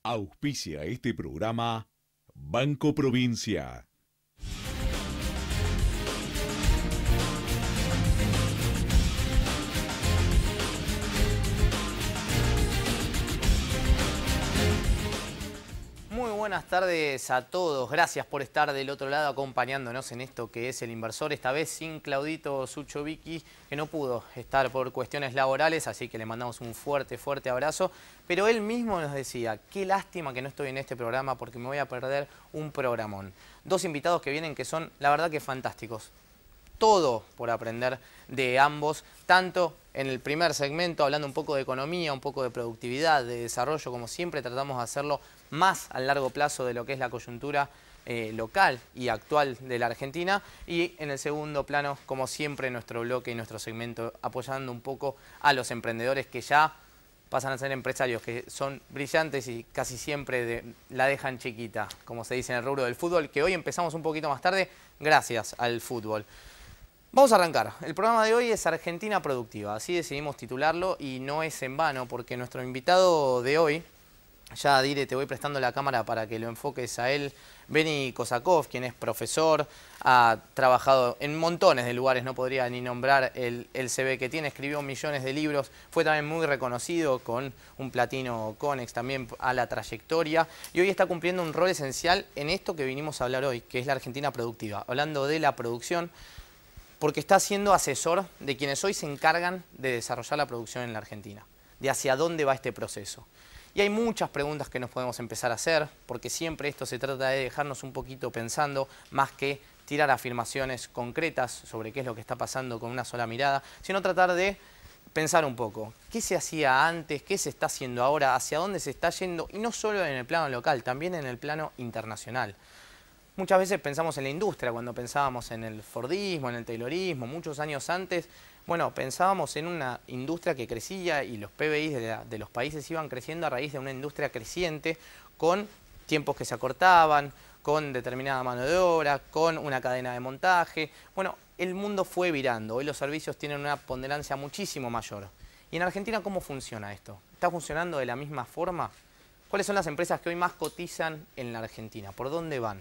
Auspicia este programa Banco Provincia. Muy buenas tardes a todos. Gracias por estar del otro lado acompañándonos en esto que es El Inversor. Esta vez sin Claudito Suchovicki, que no pudo estar por cuestiones laborales, así que le mandamos un fuerte abrazo. Pero él mismo nos decía, qué lástima que no estoy en este programa porque me voy a perder un programón. Dos invitados que vienen que son, la verdad que fantásticos. Todo por aprender de ambos, tanto en el primer segmento hablando un poco de economía, un poco de productividad, de desarrollo, como siempre tratamos de hacerlo más a largo plazo de lo que es la coyuntura local y actual de la Argentina, y en el segundo plano, como siempre, nuestro bloque y nuestro segmento apoyando un poco a los emprendedores que ya pasan a ser empresarios, que son brillantes y casi siempre la dejan chiquita, como se dice en el rubro del fútbol, que hoy empezamos un poquito más tarde gracias al fútbol. Vamos a arrancar. El programa de hoy es Argentina Productiva, así decidimos titularlo y no es en vano porque nuestro invitado de hoy, ya Dire, te voy prestando la cámara para que lo enfoques a él, Beni Kosakov, quien es profesor, ha trabajado en montones de lugares, no podría ni nombrar el CV que tiene, escribió millones de libros, fue también muy reconocido con un platino Conex también a la trayectoria y hoy está cumpliendo un rol esencial en esto que vinimos a hablar hoy, que es la Argentina Productiva, hablando de la producción, porque está siendo asesor de quienes hoy se encargan de desarrollar la producción en la Argentina, de hacia dónde va este proceso. Y hay muchas preguntas que nos podemos empezar a hacer, porque siempre esto se trata de dejarnos un poquito pensando, más que tirar afirmaciones concretas sobre qué es lo que está pasando con una sola mirada, sino tratar de pensar un poco, qué se hacía antes, qué se está haciendo ahora, hacia dónde se está yendo, y no solo en el plano local, también en el plano internacional. Muchas veces pensamos en la industria, cuando pensábamos en el Fordismo, en el Taylorismo, muchos años antes, bueno, pensábamos en una industria que crecía y los PBI de los países iban creciendo a raíz de una industria creciente, con tiempos que se acortaban, con determinada mano de obra, con una cadena de montaje. Bueno, el mundo fue virando, hoy los servicios tienen una ponderancia muchísimo mayor. ¿Y en Argentina cómo funciona esto? ¿Está funcionando de la misma forma? ¿Cuáles son las empresas que hoy más cotizan en la Argentina? ¿Por dónde van?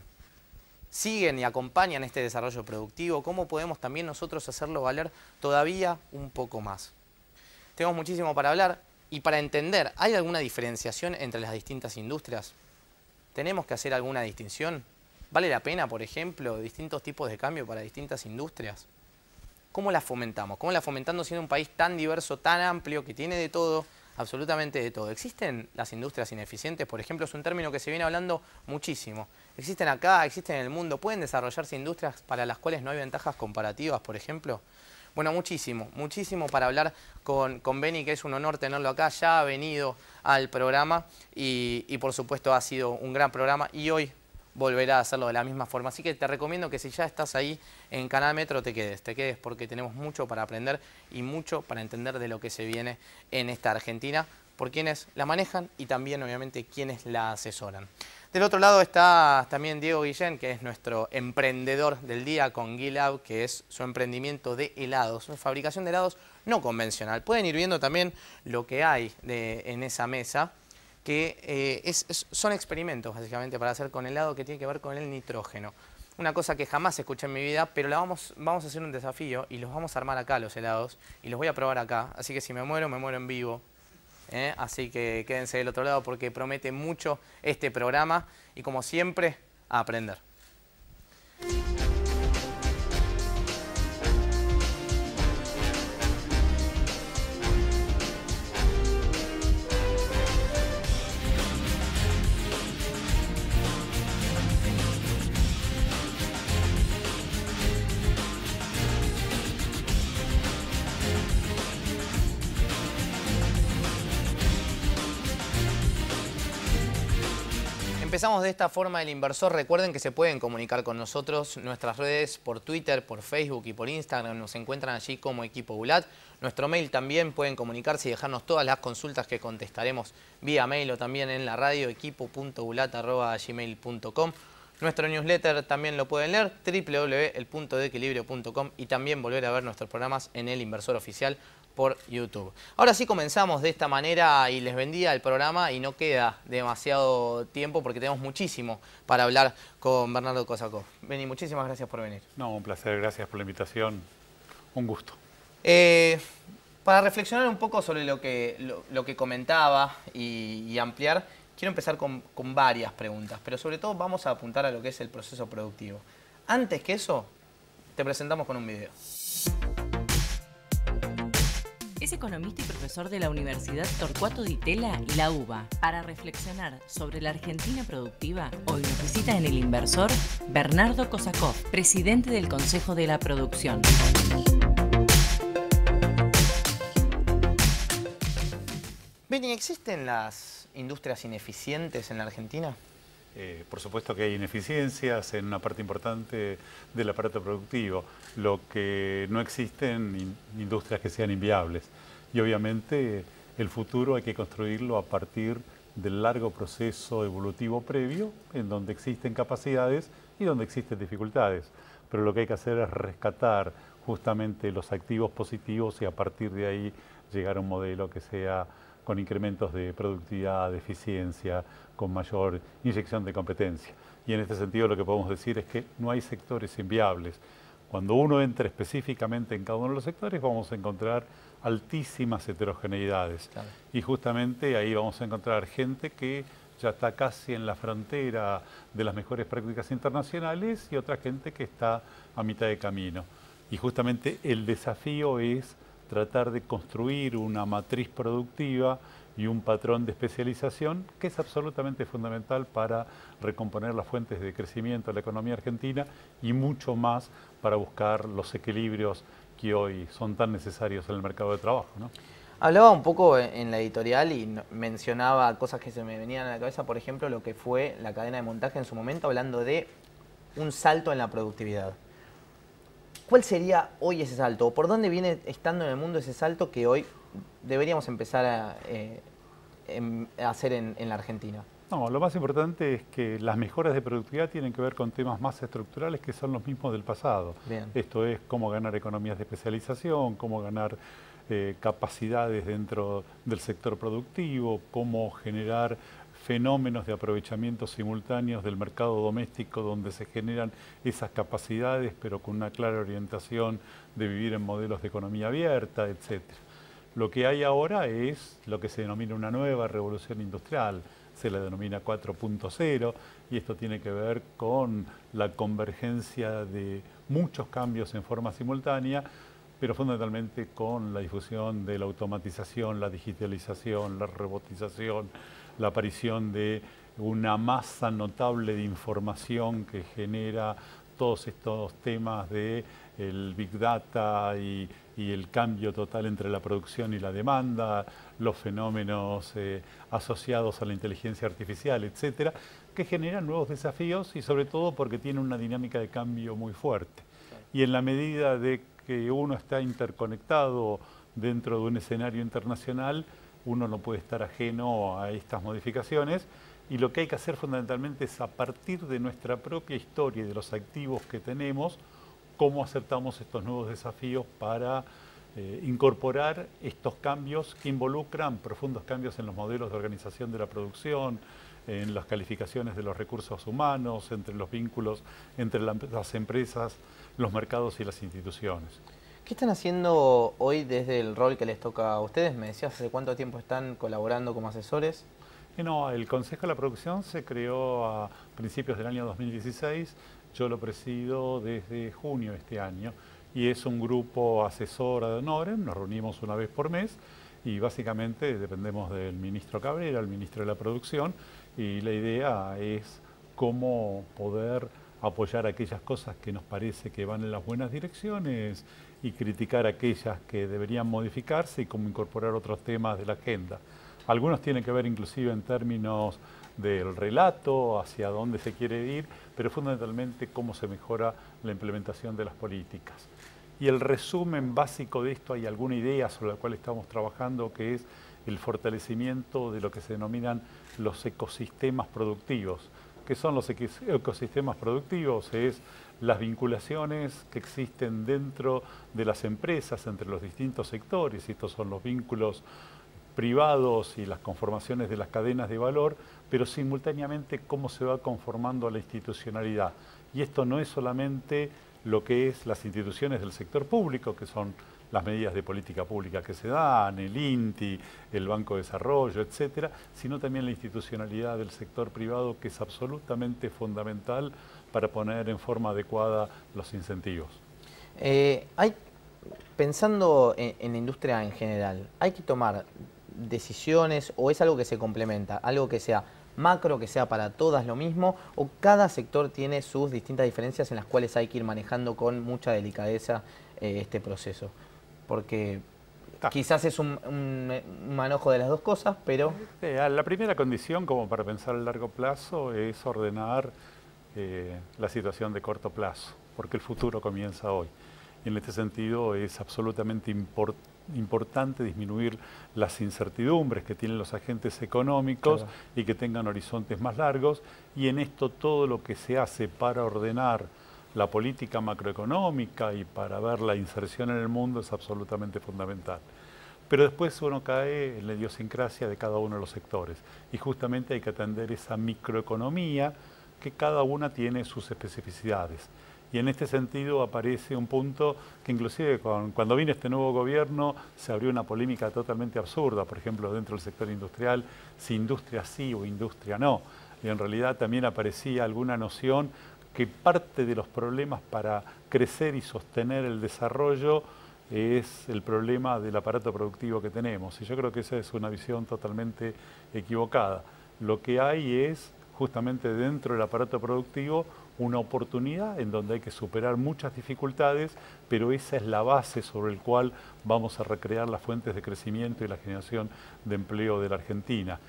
¿Siguen y acompañan este desarrollo productivo? ¿Cómo podemos también nosotros hacerlo valer todavía un poco más? Tenemos muchísimo para hablar y para entender, ¿hay alguna diferenciación entre las distintas industrias? ¿Tenemos que hacer alguna distinción? ¿Vale la pena, por ejemplo, distintos tipos de cambio para distintas industrias? ¿Cómo las fomentamos? ¿Cómo las fomentando siendo un país tan diverso, tan amplio, que tiene de todo, absolutamente de todo? ¿Existen las industrias ineficientes? Por ejemplo, es un término que se viene hablando muchísimo. ¿Existen acá? ¿Existen en el mundo? ¿Pueden desarrollarse industrias para las cuales no hay ventajas comparativas, por ejemplo? Bueno, muchísimo para hablar con Beni, que es un honor tenerlo acá. Ya ha venido al programa y por supuesto ha sido un gran programa y hoy volverá a hacerlo de la misma forma. Así que te recomiendo que si ya estás ahí en Canal Metro te quedes porque tenemos mucho para aprender y mucho para entender de lo que se viene en esta Argentina, por quienes la manejan y también obviamente quienes la asesoran. Del otro lado está también Diego Guillén, que es nuestro emprendedor del día con Guilab, que es su emprendimiento de helados, una fabricación de helados no convencional. Pueden ir viendo también lo que hay en esa mesa, que son experimentos básicamente para hacer con helado que tiene que ver con el nitrógeno. Una cosa que jamás escuché en mi vida, pero vamos a hacer un desafío y los vamos a armar acá los helados y los voy a probar acá. Así que si me muero en vivo. Así que quédense del otro lado porque promete mucho este programa y como siempre, a aprender. Empezamos de esta forma El Inversor. Recuerden que se pueden comunicar con nosotros. Nuestras redes por Twitter, por Facebook y por Instagram nos encuentran allí como Equipo Ulat. Nuestro mail también pueden comunicarse y dejarnos todas las consultas que contestaremos vía mail o también en la radio, equipo.ulat@gmail.com. Nuestro newsletter también lo pueden leer, www.elpuntodeequilibrio.com, y también volver a ver nuestros programas en El Inversor Oficial por YouTube. Ahora sí comenzamos de esta manera y les vendía el programa y no queda demasiado tiempo porque tenemos muchísimo para hablar con Bernardo Kosakov. Beni, muchísimas gracias por venir. No, un placer, gracias por la invitación, un gusto. Para reflexionar un poco sobre lo que comentaba y ampliar, quiero empezar con varias preguntas, pero sobre todo vamos a apuntar a lo que es el proceso productivo. Antes que eso, te presentamos con un video. Es economista y profesor de la Universidad Torcuato Di Tella y la UBA. Para reflexionar sobre la Argentina productiva, hoy nos visita en El Inversor Bernardo Kosakov, presidente del Consejo de la Producción. Beni, ¿existen las industrias ineficientes en la Argentina? Por supuesto que hay ineficiencias en una parte importante del aparato productivo. Lo que no existen industrias que sean inviables. Y obviamente el futuro hay que construirlo a partir del largo proceso evolutivo previo, en donde existen capacidades y donde existen dificultades. Pero lo que hay que hacer es rescatar justamente los activos positivos y a partir de ahí llegar a un modelo que sea con incrementos de productividad, de eficiencia, con mayor inyección de competencia. Y en este sentido lo que podemos decir es que no hay sectores inviables. Cuando uno entra específicamente en cada uno de los sectores vamos a encontrar altísimas heterogeneidades. Claro. Y justamente ahí vamos a encontrar gente que ya está casi en la frontera de las mejores prácticas internacionales y otra gente que está a mitad de camino. Y justamente el desafío es tratar de construir una matriz productiva y un patrón de especialización que es absolutamente fundamental para recomponer las fuentes de crecimiento de la economía argentina y mucho más para buscar los equilibrios que hoy son tan necesarios en el mercado de trabajo, ¿no? Hablaba un poco en la editorial y mencionaba cosas que se me venían a la cabeza, por ejemplo, lo que fue la cadena de montaje en su momento, hablando de un salto en la productividad. ¿Cuál sería hoy ese salto? ¿O por dónde viene estando en el mundo ese salto que hoy deberíamos empezar a hacer en la Argentina? No, lo más importante es que las mejoras de productividad tienen que ver con temas más estructurales que son los mismos del pasado. Bien. Esto es cómo ganar economías de especialización, cómo ganar capacidades dentro del sector productivo, cómo generar fenómenos de aprovechamiento simultáneos del mercado doméstico donde se generan esas capacidades pero con una clara orientación de vivir en modelos de economía abierta, etc. Lo que hay ahora es lo que se denomina una nueva revolución industrial, se la denomina 4.0 y esto tiene que ver con la convergencia de muchos cambios en forma simultánea, pero fundamentalmente con la difusión de la automatización, la digitalización, la robotización, la aparición de una masa notable de información que genera todos estos temas de el Big Data y el cambio total entre la producción y la demanda, los fenómenos asociados a la inteligencia artificial, etcétera, que generan nuevos desafíos y sobre todo porque tiene una dinámica de cambio muy fuerte. Y en la medida de que uno está interconectado dentro de un escenario internacional, uno no puede estar ajeno a estas modificaciones y lo que hay que hacer fundamentalmente es a partir de nuestra propia historia y de los activos que tenemos, cómo aceptamos estos nuevos desafíos para incorporar estos cambios que involucran profundos cambios en los modelos de organización de la producción, en las calificaciones de los recursos humanos, entre los vínculos entre las empresas, los mercados y las instituciones. ¿Qué están haciendo hoy desde el rol que les toca a ustedes? Me decías, ¿hace cuánto tiempo están colaborando como asesores? No, el Consejo de la Producción se creó a principios del año 2016, yo lo presido desde junio de este año y es un grupo asesor ad honorem, nos reunimos una vez por mes y básicamente dependemos del ministro Cabrera, el ministro de la Producción, y la idea es cómo poder apoyar aquellas cosas que nos parece que van en las buenas direcciones y criticar aquellas que deberían modificarse y cómo incorporar otros temas de la agenda. Algunos tienen que ver inclusive en términos del relato, hacia dónde se quiere ir, pero fundamentalmente cómo se mejora la implementación de las políticas. Y el resumen básico de esto, hay alguna idea sobre la cual estamos trabajando, que es el fortalecimiento de lo que se denominan los ecosistemas productivos, que son los ecosistemas productivos, es las vinculaciones que existen dentro de las empresas entre los distintos sectores, estos son los vínculos privados y las conformaciones de las cadenas de valor, pero simultáneamente cómo se va conformando la institucionalidad. Y esto no es solamente lo que es las instituciones del sector público, que son las medidas de política pública que se dan, el INTI, el Banco de Desarrollo, etcétera, sino también la institucionalidad del sector privado, que es absolutamente fundamental para poner en forma adecuada los incentivos. Pensando en la industria en general, ¿hay que tomar decisiones o es algo que se complementa, algo que sea macro, que sea para todas lo mismo, o cada sector tiene sus distintas diferencias en las cuales hay que ir manejando con mucha delicadeza este proceso? Porque quizás es un manojo de las dos cosas, pero... La primera condición, como para pensar a largo plazo, es ordenar la situación de corto plazo, porque el futuro comienza hoy. Y en este sentido es absolutamente importante disminuir las incertidumbres que tienen los agentes económicos, claro, y que tengan horizontes más largos, y en esto todo lo que se hace para ordenar la política macroeconómica y para ver la inserción en el mundo es absolutamente fundamental. Pero después uno cae en la idiosincrasia de cada uno de los sectores y justamente hay que atender esa microeconomía que cada una tiene sus especificidades. Y en este sentido aparece un punto que inclusive cuando vino este nuevo gobierno se abrió una polémica totalmente absurda, por ejemplo dentro del sector industrial, si industria sí o industria no. Y en realidad también aparecía alguna noción que parte de los problemas para crecer y sostener el desarrollo es el problema del aparato productivo que tenemos. Y yo creo que esa es una visión totalmente equivocada. Lo que hay es, justamente dentro del aparato productivo, una oportunidad en donde hay que superar muchas dificultades, pero esa es la base sobre la cual vamos a recrear las fuentes de crecimiento y la generación de empleo de la Argentina.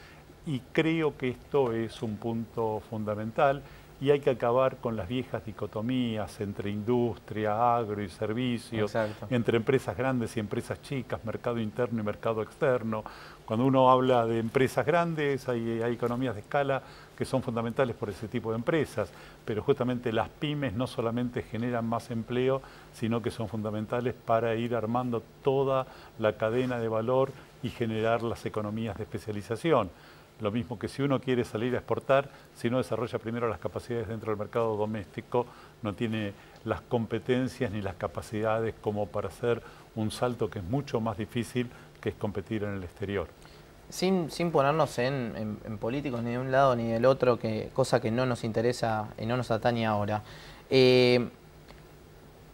Y creo que esto es un punto fundamental. Y hay que acabar con las viejas dicotomías entre industria, agro y servicios, exacto, entre empresas grandes y empresas chicas, mercado interno y mercado externo. Cuando uno habla de empresas grandes, hay economías de escala que son fundamentales por ese tipo de empresas, pero justamente las pymes no solamente generan más empleo, sino que son fundamentales para ir armando toda la cadena de valor y generar las economías de especialización. Lo mismo que si uno quiere salir a exportar, si no desarrolla primero las capacidades dentro del mercado doméstico, no tiene las competencias ni las capacidades como para hacer un salto que es mucho más difícil, que es competir en el exterior. Sin ponernos en políticos ni de un lado ni del otro, cosa que no nos interesa y no nos atañe ahora.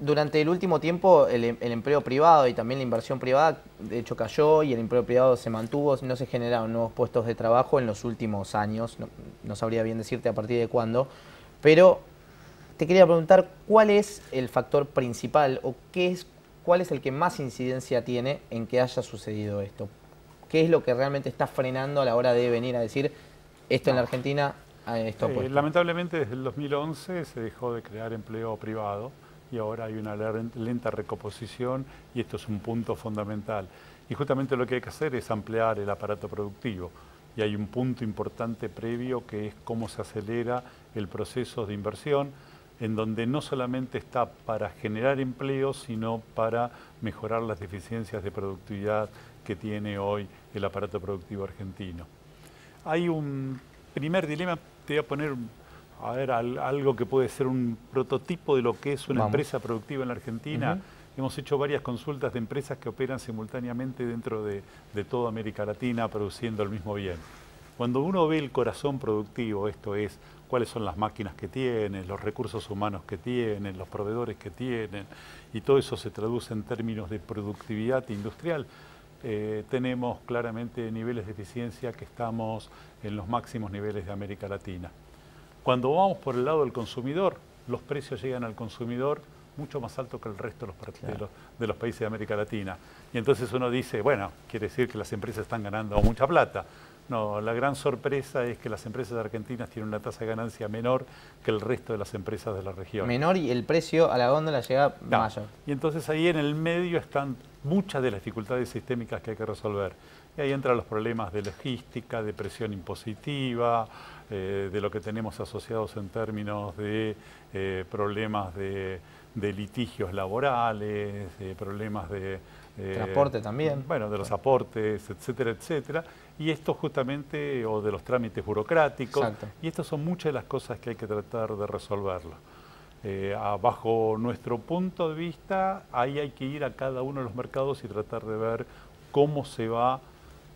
Durante el último tiempo el empleo privado y también la inversión privada de hecho cayó y el empleo privado se mantuvo, no se generaron nuevos puestos de trabajo en los últimos años, no sabría bien decirte a partir de cuándo, pero te quería preguntar cuál es el factor principal o cuál es el que más incidencia tiene en que haya sucedido esto. ¿Qué es lo que realmente está frenando a la hora de venir a decir esto en la Argentina, esto opuesto? Lamentablemente desde el 2011 se dejó de crear empleo privado y ahora hay una lenta recomposición y esto es un punto fundamental. Y justamente lo que hay que hacer es ampliar el aparato productivo. Y hay un punto importante previo que es cómo se acelera el proceso de inversión, en donde no solamente está para generar empleo, sino para mejorar las deficiencias de productividad que tiene hoy el aparato productivo argentino. Hay un primer dilema, te voy a poner algo que puede ser un prototipo de lo que es una empresa productiva en la Argentina. Hemos hecho varias consultas de empresas que operan simultáneamente dentro de toda América Latina produciendo el mismo bien. Cuando uno ve el corazón productivo, esto es, cuáles son las máquinas que tienen, los recursos humanos que tienen, los proveedores que tienen, y todo eso se traduce en términos de productividad industrial, tenemos claramente niveles de eficiencia que estamos en los máximos niveles de América Latina. Cuando vamos por el lado del consumidor, los precios llegan al consumidor mucho más alto que el resto de los países de América Latina. Y entonces uno dice, bueno, quiere decir que las empresas están ganando mucha plata. No, la gran sorpresa es que las empresas argentinas tienen una tasa de ganancia menor que el resto de las empresas de la región. Menor y el precio a la góndola llega mayor. Y entonces ahí en el medio están muchas de las dificultades sistémicas que hay que resolver. Y ahí entran los problemas de logística, de presión impositiva, de lo que tenemos asociados en términos de problemas de litigios laborales, problemas de... transporte también. Bueno, de los aportes, etcétera, etcétera. Y esto justamente, o de los trámites burocráticos. Exacto. Y estas son muchas de las cosas que hay que tratar de resolverlo. Bajo nuestro punto de vista, ahí hay que ir a cada uno de los mercados y tratar de ver cómo se va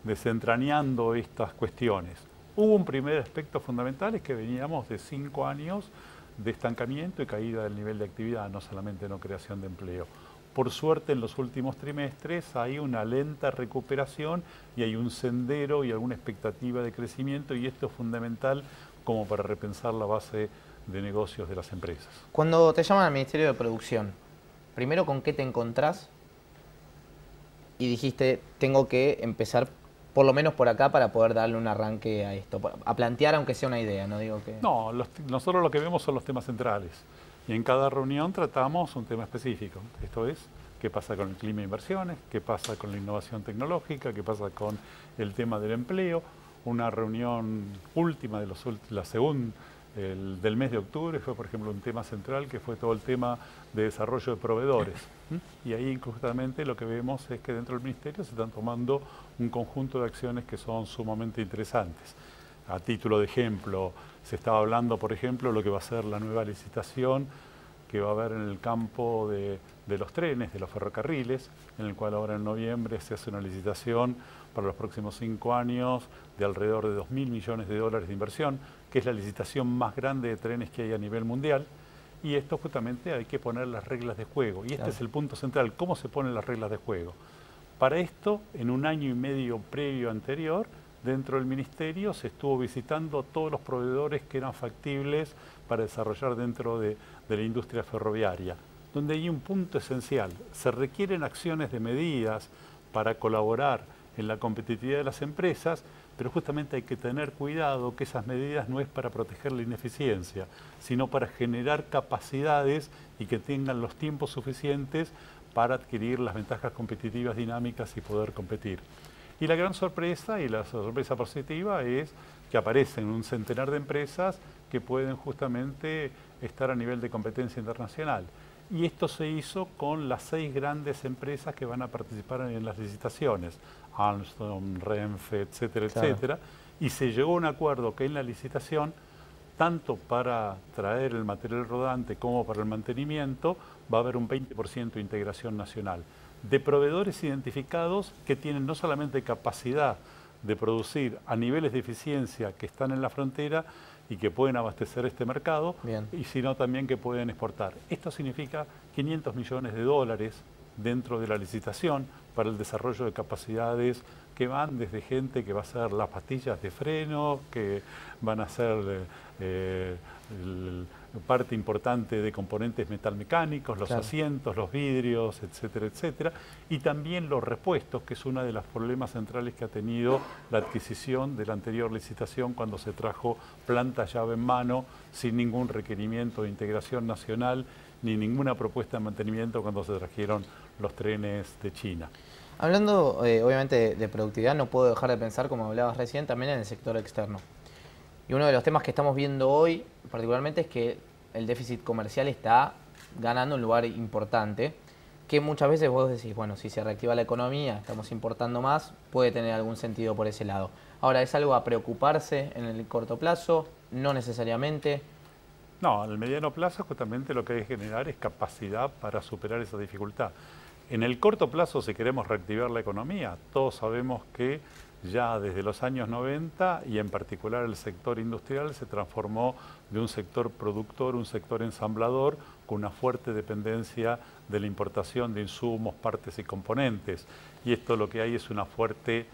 desentrañando estas cuestiones. Hubo un primer aspecto fundamental, es que veníamos de 5 años de estancamiento y caída del nivel de actividad, no solamente no creación de empleo. Por suerte, en los últimos trimestres hay una lenta recuperación y hay un sendero y alguna expectativa de crecimiento, y esto es fundamental como para repensar la base de negocios de las empresas. Cuando te llaman al Ministerio de Producción, primero, ¿con qué te encontrás? Y dijiste, tengo que empezar por lo menos por acá para poder darle un arranque a esto, a plantear aunque sea una idea, no digo que... No, nosotros lo que vemos son los temas centrales y en cada reunión tratamos un tema específico. Esto es, qué pasa con el clima de inversiones, qué pasa con la innovación tecnológica, qué pasa con el tema del empleo. Una reunión última de del mes de octubre fue, por ejemplo, un tema central que fue todo el tema de desarrollo de proveedores. Y ahí justamente lo que vemos es que dentro del Ministerio se están tomando un conjunto de acciones que son sumamente interesantes. A título de ejemplo, se estaba hablando, por ejemplo, de lo que va a ser la nueva licitación que va a haber en el campo de los trenes, de los ferrocarriles, en el cual ahora en noviembre se hace una licitación para los próximos 5 años de alrededor de 2.000 millones de dólares de inversión, que es la licitación más grande de trenes que hay a nivel mundial. Y esto justamente hay que poner las reglas de juego. Y este es el punto central, ¿cómo se ponen las reglas de juego? Para esto, en un año y medio previo anterior, dentro del Ministerio se estuvo visitando todos los proveedores que eran factibles para desarrollar dentro de la industria ferroviaria, donde hay un punto esencial. Se requieren acciones de medidas para colaborar en la competitividad de las empresas, pero justamente hay que tener cuidado que esas medidas no es para proteger la ineficiencia, sino para generar capacidades y que tengan los tiempos suficientes para adquirir las ventajas competitivas dinámicas y poder competir. Y la gran sorpresa, y la sorpresa positiva, es que aparecen un centenar de empresas que pueden justamente estar a nivel de competencia internacional. Y esto se hizo con las 6 grandes empresas que van a participar en las licitaciones, Alstom, Renfe, etcétera, etcétera, y se llegó a un acuerdo que en la licitación, tanto para traer el material rodante como para el mantenimiento, va a haber un 20% de integración nacional, de proveedores identificados que tienen no solamente capacidad de producir a niveles de eficiencia que están en la frontera y que pueden abastecer este mercado, y sino también que pueden exportar. Esto significa 500 millones de dólares dentro de la licitación para el desarrollo de capacidades que van desde gente que va a hacer las pastillas de freno, que van a ser parte importante de componentes metalmecánicos, los asientos, los vidrios, etcétera, etcétera, y también los repuestos, que es uno de los problemas centrales que ha tenido la adquisición de la anterior licitación cuando se trajo planta llave en mano sin ningún requerimiento de integración nacional ni ninguna propuesta de mantenimiento cuando se trajeron los trenes de China. Hablando obviamente de productividad, no puedo dejar de pensar, como hablabas recién, también en el sector externo. Y uno de los temas que estamos viendo hoy particularmente es que el déficit comercial está ganando un lugar importante, que muchas veces vos decís, bueno, si se reactiva la economía, estamos importando más, puede tener algún sentido por ese lado. Ahora, ¿es algo a preocuparse en el corto plazo? No necesariamente. No, en el mediano plazo justamente lo que hay que generar es capacidad para superar esa dificultad. En el corto plazo, si queremos reactivar la economía, todos sabemos que ya desde los años 90 y en particular el sector industrial se transformó de un sector productor, un sector ensamblador con una fuerte dependencia de la importación de insumos, partes y componentes. Y esto lo que hay es una fuerte...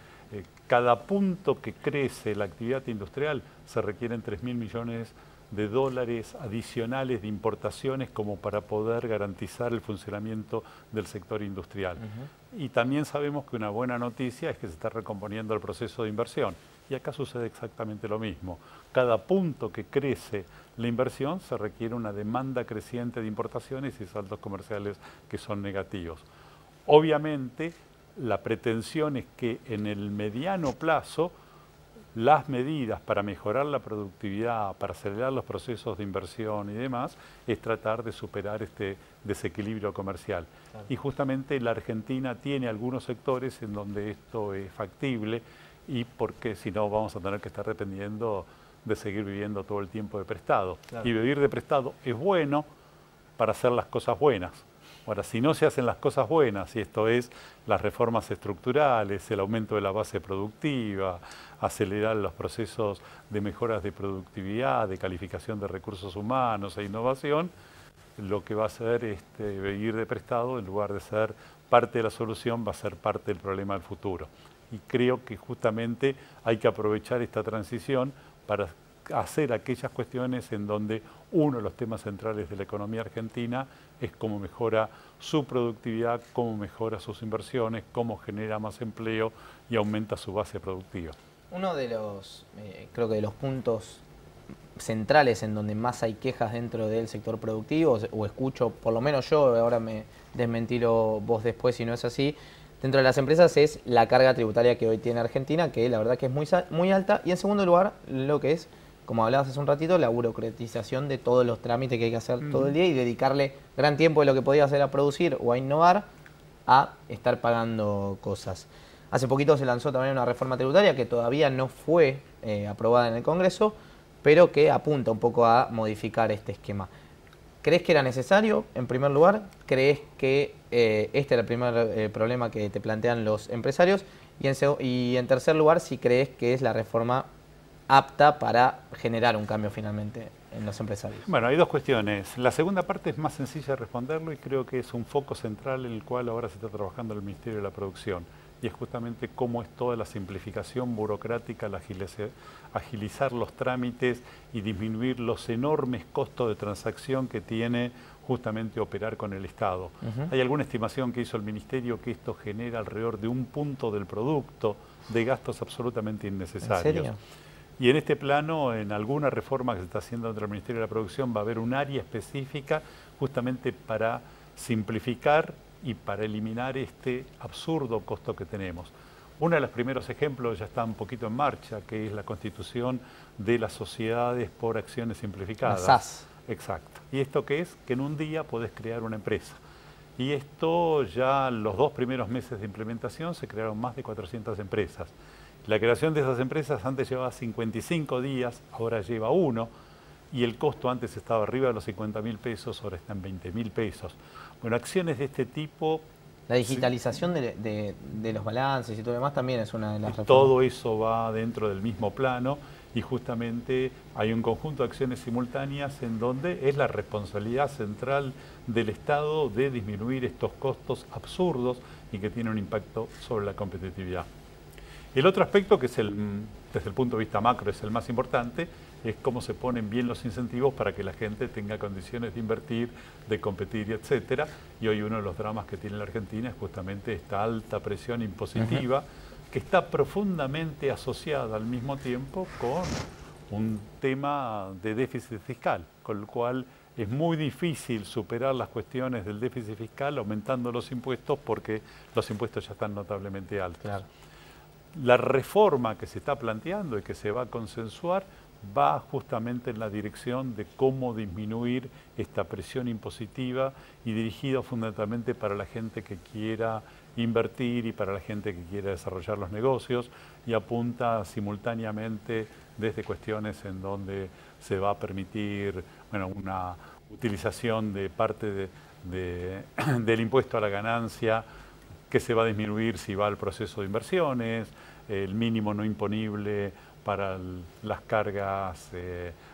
cada punto que crece la actividad industrial se requieren 3.000 millones de dólares adicionales de importaciones como para poder garantizar el funcionamiento del sector industrial. Y también sabemos que una buena noticia es que se está recomponiendo el proceso de inversión. Y acá sucede exactamente lo mismo. Cada punto que crece la inversión se requiere una demanda creciente de importaciones y saldos comerciales que son negativos. Obviamente, la pretensión es que en el mediano plazo las medidas para mejorar la productividad, para acelerar los procesos de inversión y demás, es tratar de superar este desequilibrio comercial. Claro. Y justamente la Argentina tiene algunos sectores en donde esto es factible, y porque si no vamos a tener que estar dependiendo de seguir viviendo todo el tiempo de prestado. Claro. Y vivir de prestado es bueno para hacer las cosas buenas. Ahora, si no se hacen las cosas buenas, y esto es las reformas estructurales, el aumento de la base productiva, acelerar los procesos de mejoras de productividad, de calificación de recursos humanos e innovación, lo que va a hacer vivir de prestado, en lugar de ser parte de la solución, va a ser parte del problema del futuro. Y creo que justamente hay que aprovechar esta transición para hacer aquellas cuestiones en donde uno de los temas centrales de la economía argentina es cómo mejora su productividad, cómo mejora sus inversiones, cómo genera más empleo y aumenta su base productiva. Uno de los, creo que de los puntos centrales en donde más hay quejas dentro del sector productivo, o escucho, por lo menos yo, ahora me desmentirlo vos después si no es así, dentro de las empresas es la carga tributaria que hoy tiene Argentina, que la verdad que es muy alta, y en segundo lugar, lo que es, como hablabas hace un ratito, la burocratización de todos los trámites que hay que hacer todo el día y dedicarle gran tiempo de lo que podía hacer a producir o a innovar a estar pagando cosas. Hace poquito se lanzó también una reforma tributaria que todavía no fue aprobada en el Congreso, pero que apunta un poco a modificar este esquema. ¿Crees que era necesario, en primer lugar? ¿Crees que este era el primer problema que te plantean los empresarios? Y en tercer lugar, si crees que es la reforma apta para generar un cambio finalmente en los empresarios. Bueno, hay dos cuestiones. La segunda parte es más sencilla de responderlo y creo que es un foco central en el cual ahora se está trabajando el Ministerio de la Producción. Y es justamente cómo es toda la simplificación burocrática, agilizar los trámites y disminuir los enormes costos de transacción que tiene justamente operar con el Estado. Hay alguna estimación que hizo el Ministerio que esto genera alrededor de 1 punto del producto de gastos absolutamente innecesarios. ¿En serio? Y en este plano, en alguna reforma que se está haciendo dentro del Ministerio de la Producción, va a haber un área específica justamente para simplificar y para eliminar este absurdo costo que tenemos. Uno de los primeros ejemplos ya está un poquito en marcha, que es la constitución de las sociedades por acciones simplificadas. SAS. Exacto. ¿Y esto qué es? Que en un día podés crear una empresa. Y esto ya los 2 primeros meses de implementación se crearon más de 400 empresas. La creación de esas empresas antes llevaba 55 días, ahora lleva 1, y el costo antes estaba arriba de los 50.000 pesos, ahora está en 20.000 pesos. Bueno, acciones de este tipo... La digitalización de los balances y todo lo demás también es una de las reformas. Todo eso va dentro del mismo plano y justamente hay un conjunto de acciones simultáneas en donde es la responsabilidad central del Estado de disminuir estos costos absurdos y que tienen un impacto sobre la competitividad. El otro aspecto, que es desde el punto de vista macro es el más importante, es cómo se ponen bien los incentivos para que la gente tenga condiciones de invertir, de competir, etcétera. Y hoy uno de los dramas que tiene la Argentina es justamente esta alta presión impositiva que está profundamente asociada al mismo tiempo con un tema de déficit fiscal, con lo cual es muy difícil superar las cuestiones del déficit fiscal aumentando los impuestos porque los impuestos ya están notablemente altos. Claro. La reforma que se está planteando y que se va a consensuar va justamente en la dirección de cómo disminuir esta presión impositiva y dirigida fundamentalmente para la gente que quiera invertir y para la gente que quiera desarrollar los negocios y apunta simultáneamente desde cuestiones en donde se va a permitir una utilización de parte del impuesto a la ganancia que se va a disminuir si va al proceso de inversiones, el mínimo no imponible para las cargas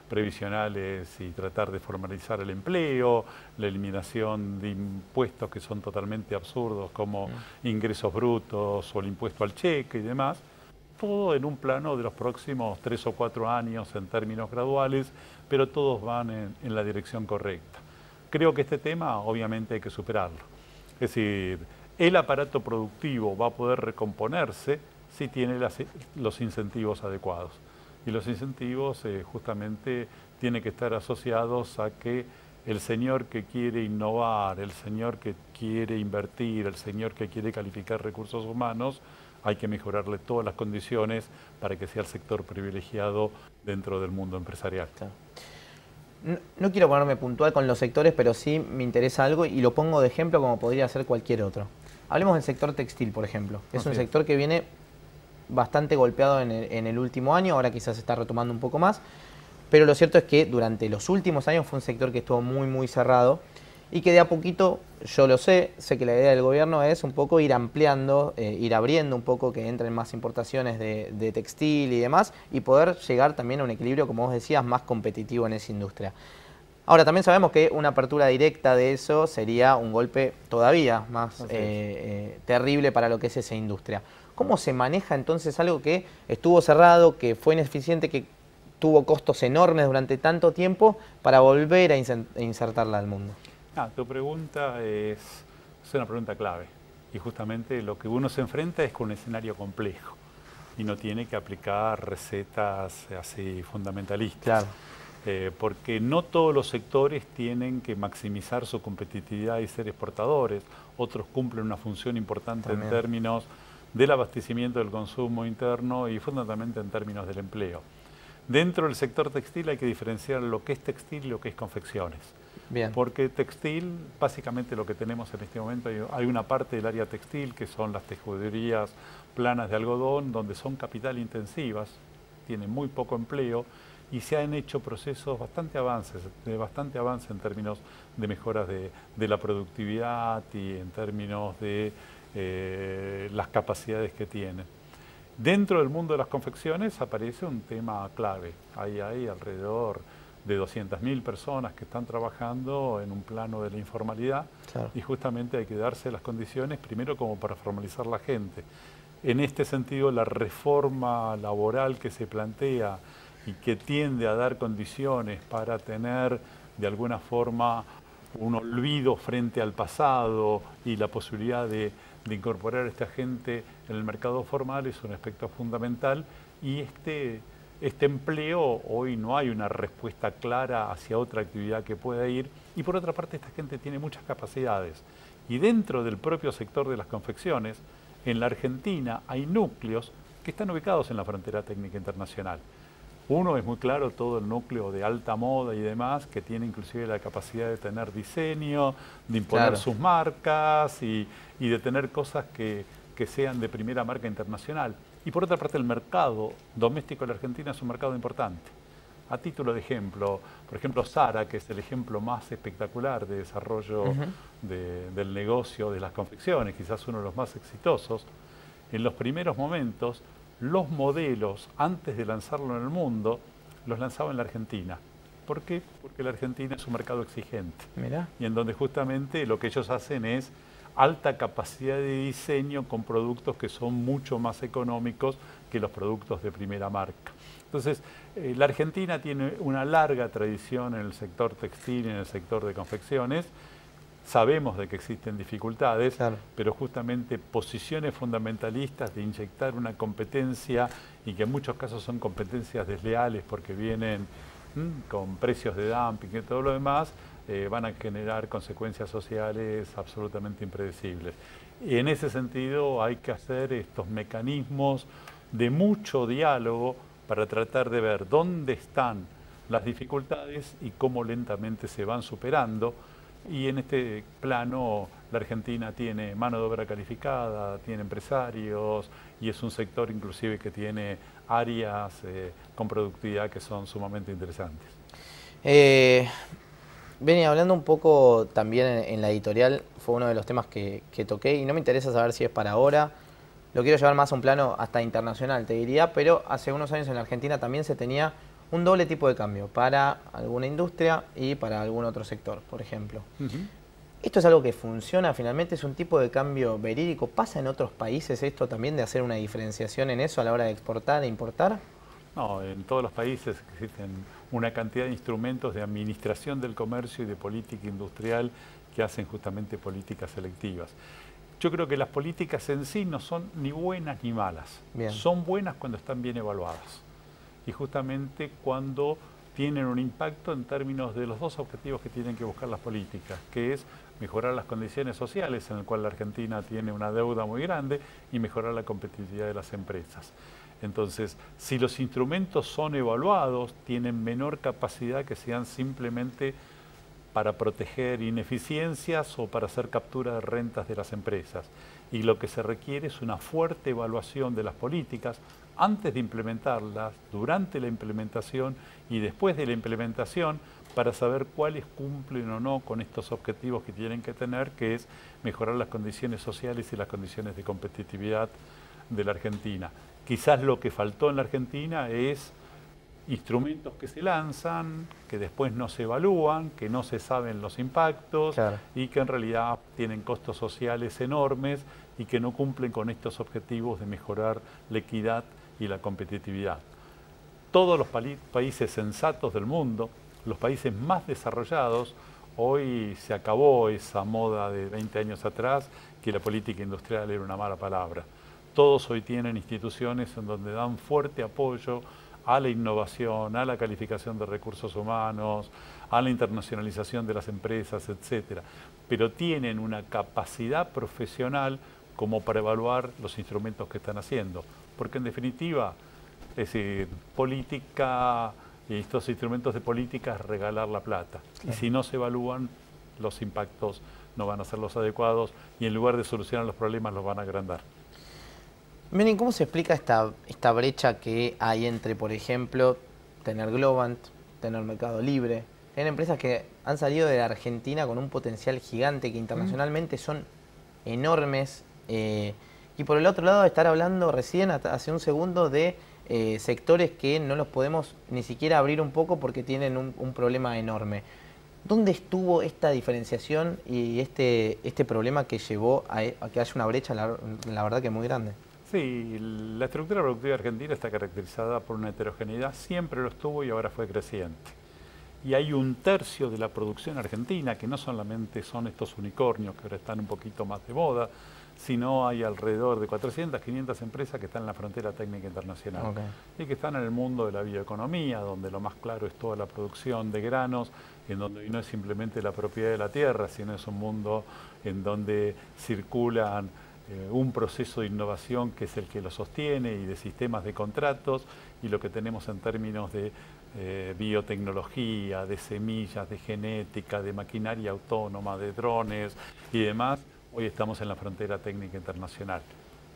previsionales y tratar de formalizar el empleo, la eliminación de impuestos que son totalmente absurdos como ingresos brutos o el impuesto al cheque y demás, todo en un plano de los próximos 3 o 4 años en términos graduales, pero todos van en la dirección correcta. Creo que este tema obviamente hay que superarlo. Es decir, el aparato productivo va a poder recomponerse si tiene los incentivos adecuados. Y los incentivos justamente tienen que estar asociados a que el señor que quiere innovar, el señor que quiere invertir, el señor que quiere calificar recursos humanos, hay que mejorarle todas las condiciones para que sea el sector privilegiado dentro del mundo empresarial. Claro. No quiero ponerme puntual con los sectores, pero sí me interesa algo y lo pongo de ejemplo como podría ser cualquier otro. Hablemos del sector textil, por ejemplo. Es un sector que viene bastante golpeado en el último año, ahora quizás se está retomando un poco más, pero lo cierto es que durante los últimos años fue un sector que estuvo muy cerrado y que de a poquito, yo lo sé que la idea del gobierno es un poco ir ampliando, ir abriendo un poco, que entren más importaciones de textil y demás, y poder llegar también a un equilibrio, como vos decías, más competitivo en esa industria. Ahora, también sabemos que una apertura directa de eso sería un golpe todavía más terrible para lo que es esa industria. ¿Cómo se maneja entonces algo que estuvo cerrado, que fue ineficiente, que tuvo costos enormes durante tanto tiempo para volver a insertarla al mundo? Tu pregunta es una pregunta clave y justamente lo que uno se enfrenta es con un escenario complejo y no tiene que aplicar recetas así fundamentalistas. Claro. Porque no todos los sectores tienen que maximizar su competitividad y ser exportadores, otros cumplen una función importante en términos del abastecimiento del consumo interno y fundamentalmente en términos del empleo. Dentro del sector textil hay que diferenciar lo que es textil y lo que es confecciones. Bien. Porque textil, básicamente lo que tenemos en este momento, hay una parte del área textil que son las tejedurías planas de algodón, donde son capital intensivas, tienen muy poco empleo y se han hecho procesos bastante avance en términos de mejoras de la productividad y en términos de las capacidades que tienen. Dentro del mundo de las confecciones aparece un tema clave. Hay alrededor de 200.000 personas que están trabajando en un plano de la informalidad. Claro. Y justamente hay que darse las condiciones primero como para formalizar la gente. En este sentido, la reforma laboral que se plantea y que tiende a dar condiciones para tener de alguna forma un olvido frente al pasado y la posibilidad de incorporar a esta gente en el mercado formal es un aspecto fundamental y este empleo, hoy no hay una respuesta clara hacia otra actividad que pueda ir y por otra parte esta gente tiene muchas capacidades y dentro del propio sector de las confecciones, en la Argentina hay núcleos que están ubicados en la frontera técnica internacional. Uno es muy claro, todo el núcleo de alta moda y demás, que tiene inclusive la capacidad de tener diseño, de imponer sus marcas y de tener cosas que sean de primera marca internacional. Y por otra parte el mercado doméstico de la Argentina es un mercado importante. A título de ejemplo, por ejemplo Zara, que es el ejemplo más espectacular de desarrollo del negocio de las confecciones, quizás uno de los más exitosos, en los primeros momentos los modelos, antes de lanzarlo en el mundo, los lanzaba en la Argentina. ¿Por qué? Porque la Argentina es un mercado exigente. Mirá. Y en donde justamente lo que ellos hacen es alta capacidad de diseño con productos que son mucho más económicos que los productos de primera marca. Entonces, la Argentina tiene una larga tradición en el sector textil y en el sector de confecciones. Sabemos de que existen dificultades, pero justamente posiciones fundamentalistas de inyectar una competencia y que en muchos casos son competencias desleales porque vienen con precios de dumping y todo lo demás, van a generar consecuencias sociales absolutamente impredecibles. Y en ese sentido hay que hacer estos mecanismos de mucho diálogo para tratar de ver dónde están las dificultades y cómo lentamente se van superando. Y en este plano la Argentina tiene mano de obra calificada, tiene empresarios y es un sector inclusive que tiene áreas con productividad que son sumamente interesantes. Venía hablando un poco también en la editorial, fue uno de los temas que toqué y no me interesa saber si es para ahora, lo quiero llevar más a un plano hasta internacional te diría, pero hace unos años en la Argentina también se tenía un doble tipo de cambio para alguna industria y para algún otro sector, por ejemplo. ¿Esto es algo que funciona finalmente? ¿Es un tipo de cambio verídico? ¿Pasa en otros países esto también de hacer una diferenciación en eso a la hora de exportar e importar? No, en todos los países existen una cantidad de instrumentos de administración del comercio y de política industrial que hacen justamente políticas selectivas. Yo creo que las políticas en sí no son ni buenas ni malas. Son buenas cuando están bien evaluadas. Y justamente cuando tienen un impacto en términos de los dos objetivos que tienen que buscar las políticas, que es mejorar las condiciones sociales, en el cual la Argentina tiene una deuda muy grande, y mejorar la competitividad de las empresas. Entonces, si los instrumentos son evaluados, tienen menor capacidad que sean simplemente para proteger ineficiencias o para hacer captura de rentas de las empresas. Y lo que se requiere es una fuerte evaluación de las políticas antes de implementarlas, durante la implementación y después de la implementación, para saber cuáles cumplen o no con estos objetivos que tienen que tener, que es mejorar las condiciones sociales y las condiciones de competitividad de la Argentina. Quizás lo que faltó en la Argentina es instrumentos que se lanzan, que después no se evalúan, que no se saben los impactos, claro, y que en realidad tienen costos sociales enormes y que no cumplen con estos objetivos de mejorar la equidad y la competitividad. Todos los países sensatos del mundo, los países más desarrollados, hoy se acabó esa moda de 20 años atrás que la política industrial era una mala palabra. Todos hoy tienen instituciones en donde dan fuerte apoyo a la innovación, a la calificación de recursos humanos, a la internacionalización de las empresas, etc. Pero tienen una capacidad profesional como para evaluar los instrumentos que están haciendo. Porque en definitiva, es decir, política, estos instrumentos de política es regalar la plata. Claro. Y si no se evalúan, los impactos no van a ser los adecuados y en lugar de solucionar los problemas los van a agrandar. Menem, ¿cómo se explica esta brecha que hay entre, por ejemplo, tener Globant, tener Mercado Libre? Hay empresas que han salido de la Argentina con un potencial gigante, que internacionalmente son enormes. Y por el otro lado, estar hablando recién, hace un segundo, de sectores que no los podemos ni siquiera abrir un poco porque tienen un problema enorme. ¿Dónde estuvo esta diferenciación y este problema que llevó a que haya una brecha, la verdad que muy grande? Sí, la estructura productiva argentina está caracterizada por una heterogeneidad, siempre lo estuvo y ahora fue creciente. Y hay un tercio de la producción argentina, que no solamente son estos unicornios que ahora están un poquito más de moda, sino hay alrededor de 400, 500 empresas que están en la frontera técnica internacional. Okay. Y que están en el mundo de la bioeconomía, donde lo más claro es toda la producción de granos, en donde no es simplemente la propiedad de la tierra, sino es un mundo en donde circulan un proceso de innovación que es el que lo sostiene, y de sistemas de contratos, y lo que tenemos en términos de biotecnología, de semillas, de genética, de maquinaria autónoma, de drones y demás. Hoy estamos en la frontera técnica internacional.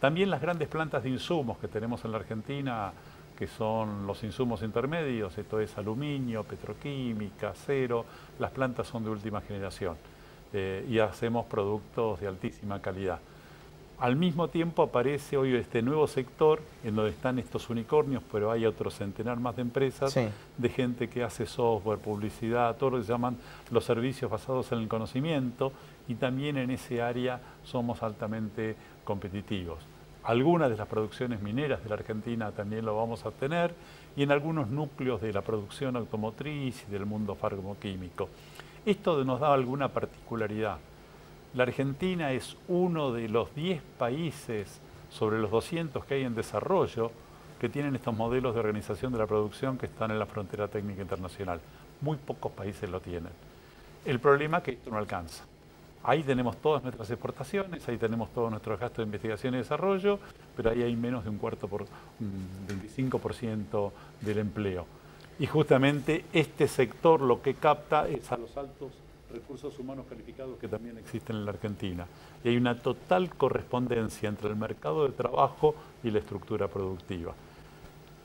También las grandes plantas de insumos que tenemos en la Argentina, que son los insumos intermedios, esto es aluminio, petroquímica, acero, las plantas son de última generación y hacemos productos de altísima calidad. Al mismo tiempo aparece hoy este nuevo sector en donde están estos unicornios, pero hay otro centenar más de empresas, sí, de gente que hace software, publicidad, todo lo que se llaman los servicios basados en el conocimiento, y también en ese área somos altamente competitivos. Algunas de las producciones mineras de la Argentina también lo vamos a tener, y en algunos núcleos de la producción automotriz y del mundo farmacoquímico. Esto nos da alguna particularidad. La Argentina es uno de los 10 países sobre los 200 que hay en desarrollo que tienen estos modelos de organización de la producción que están en la frontera técnica internacional. Muy pocos países lo tienen. El problema es que esto no alcanza. Ahí tenemos todas nuestras exportaciones, ahí tenemos todos nuestros gastos de investigación y desarrollo, pero ahí hay menos de un 25% del empleo. Y justamente este sector lo que capta es a los altos recursos humanos calificados que también existen en la Argentina. Y hay una total correspondencia entre el mercado de trabajo y la estructura productiva.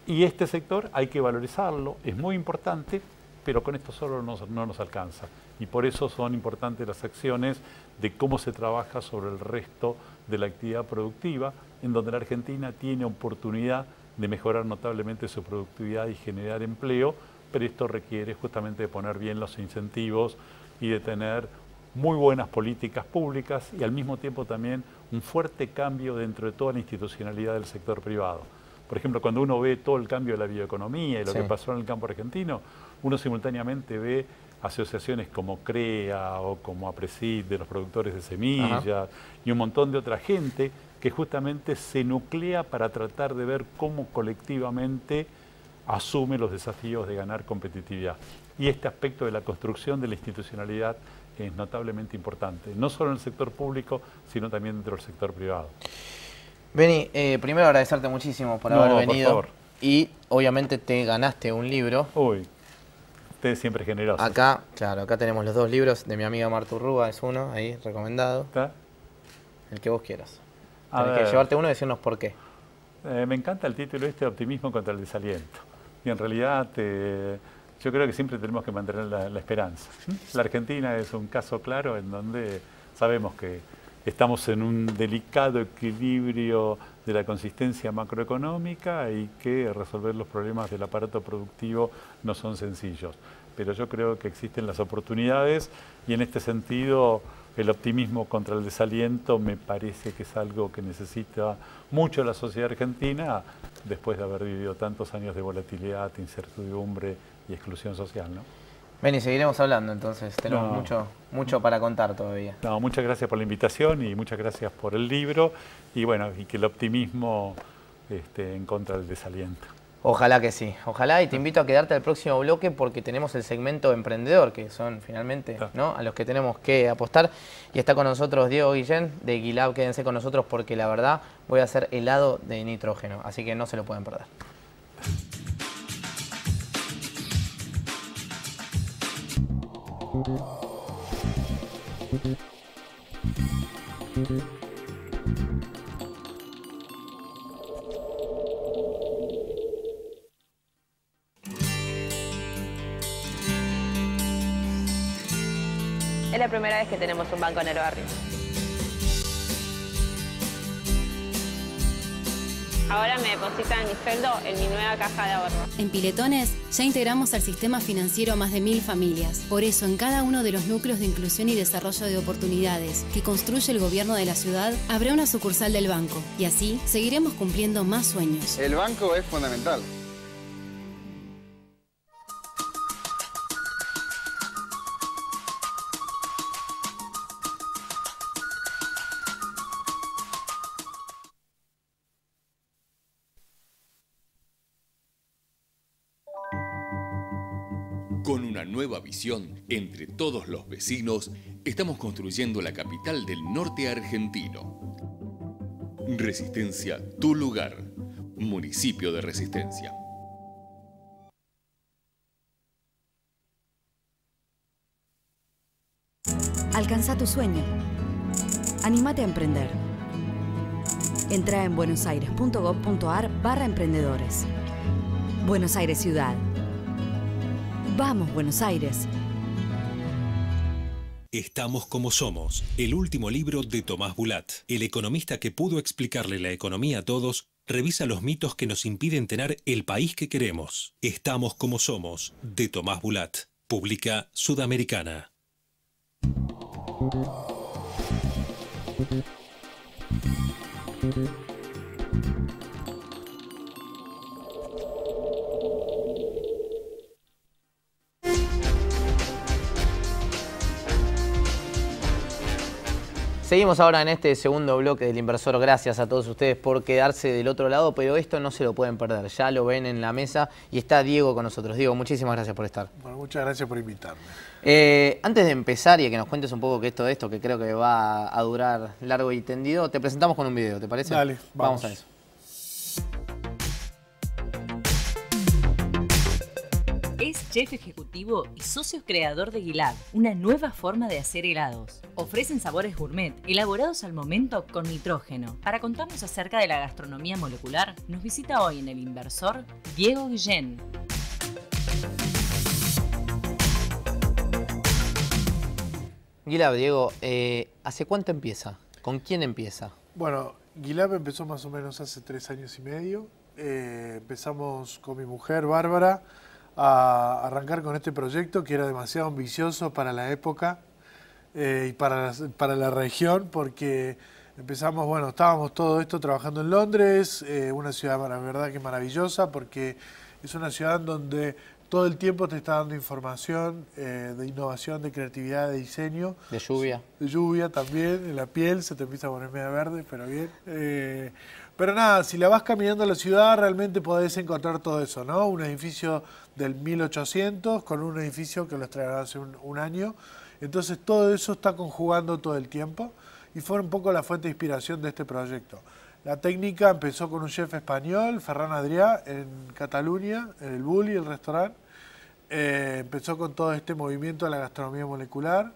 Y este sector hay que valorizarlo, es muy importante, pero con esto solo no nos alcanza. Y por eso son importantes las acciones de cómo se trabaja sobre el resto de la actividad productiva, en donde la Argentina tiene oportunidad de mejorar notablemente su productividad y generar empleo, pero esto requiere justamente de poner bien los incentivos y de tener muy buenas políticas públicas y al mismo tiempo también un fuerte cambio dentro de toda la institucionalidad del sector privado. Por ejemplo, cuando uno ve todo el cambio de la bioeconomía y lo que pasó en el campo argentino, uno simultáneamente ve asociaciones como CREA o como APRESID de los productores de semillas y un montón de otra gente que justamente se nuclea para tratar de ver cómo colectivamente asume los desafíos de ganar competitividad. Y este aspecto de la construcción de la institucionalidad es notablemente importante, no solo en el sector público, sino también dentro del sector privado. Beni, primero agradecerte muchísimo por haber venido. Por favor. Y obviamente te ganaste un libro. Uy, usted es siempre generoso. Acá, claro, acá tenemos los 2 libros de mi amiga Marta Urrúa, es uno, ahí, recomendado. ¿Está? El que vos quieras. A Tenés ver. que llevarte uno y decirnos por qué. Me encanta el título Optimismo contra el desaliento. Y en realidad yo creo que siempre tenemos que mantener la esperanza. La Argentina es un caso claro en donde sabemos que estamos en un delicado equilibrio de la consistencia macroeconómica y que resolver los problemas del aparato productivo no son sencillos. Pero yo creo que existen las oportunidades y en este sentido el optimismo contra el desaliento me parece que es algo que necesita mucho la sociedad argentina después de haber vivido tantos años de volatilidad, incertidumbre y exclusión social, ¿no? Beni, seguiremos hablando entonces, tenemos mucho para contar todavía. No, muchas gracias por la invitación y muchas gracias por el libro y bueno, y que el optimismo en contra del desaliento. Ojalá que sí, ojalá, y te invito a quedarte al próximo bloque porque tenemos el segmento emprendedor, que son finalmente, ¿no?, a los que tenemos que apostar. Y está con nosotros Diego Guillén de Guilab. Quédense con nosotros porque la verdad voy a hacer helado de nitrógeno, así que no se lo pueden perder. Es la primera vez que tenemos un banco en el barrio. Ahora me depositan mi sueldo en mi nueva caja de ahorro. En Piletones ya integramos al sistema financiero a más de 1000 familias. Por eso, en cada uno de los núcleos de inclusión y desarrollo de oportunidades que construye el gobierno de la ciudad, habrá una sucursal del banco. Y así seguiremos cumpliendo más sueños. El banco es fundamental. Con una nueva visión, entre todos los vecinos, estamos construyendo la capital del norte argentino. Resistencia, tu lugar. Municipio de Resistencia. Alcanza tu sueño. Anímate a emprender. Entra en buenosaires.gov.ar/emprendedores. Buenos Aires Ciudad. ¡Vamos, Buenos Aires! Estamos como somos, el último libro de Tomás Bulat. El economista que pudo explicarle la economía a todos, revisa los mitos que nos impiden tener el país que queremos. Estamos como somos, de Tomás Bulat. Publica Sudamericana. Seguimos ahora en este segundo bloque del Inversor. Gracias a todos ustedes por quedarse del otro lado, pero esto no se lo pueden perder. Ya lo ven en la mesa y está Diego con nosotros. Diego, muchísimas gracias por estar. Bueno, muchas gracias por invitarme. Antes de empezar y que nos cuentes un poco qué es todo esto, que creo que va a durar largo y tendido, te presentamos con un video, ¿te parece? Dale, vamos a eso. Es chef ejecutivo y socio creador de Guilab, una nueva forma de hacer helados. Ofrecen sabores gourmet, elaborados al momento con nitrógeno. Para contarnos acerca de la gastronomía molecular, nos visita hoy en El Inversor Diego Guillén. Guilab, Diego, ¿hace cuánto empieza? ¿Con quién empieza? Bueno, Guilab empezó más o menos hace 3 años y medio. Empezamos con mi mujer, Bárbara, a arrancar con este proyecto que era demasiado ambicioso para la época y para la región, porque empezamos, bueno, estábamos todo esto trabajando en Londres, una ciudad, la verdad, que maravillosa, porque es una ciudad donde todo el tiempo te está dando información de innovación, de creatividad, de diseño. De lluvia. De lluvia también, en la piel se te empieza a poner media verde, pero bien. Pero nada, si la vas caminando a la ciudad, realmente podés encontrar todo eso, ¿no? Un edificio del 1800 con un edificio que lo estrenaron hace un año. Entonces todo eso está conjugando todo el tiempo y fue un poco la fuente de inspiración de este proyecto. La técnica empezó con un chef español, Ferran Adrià, en Cataluña, en el Bulli, el restaurante. Empezó con todo este movimiento de la gastronomía molecular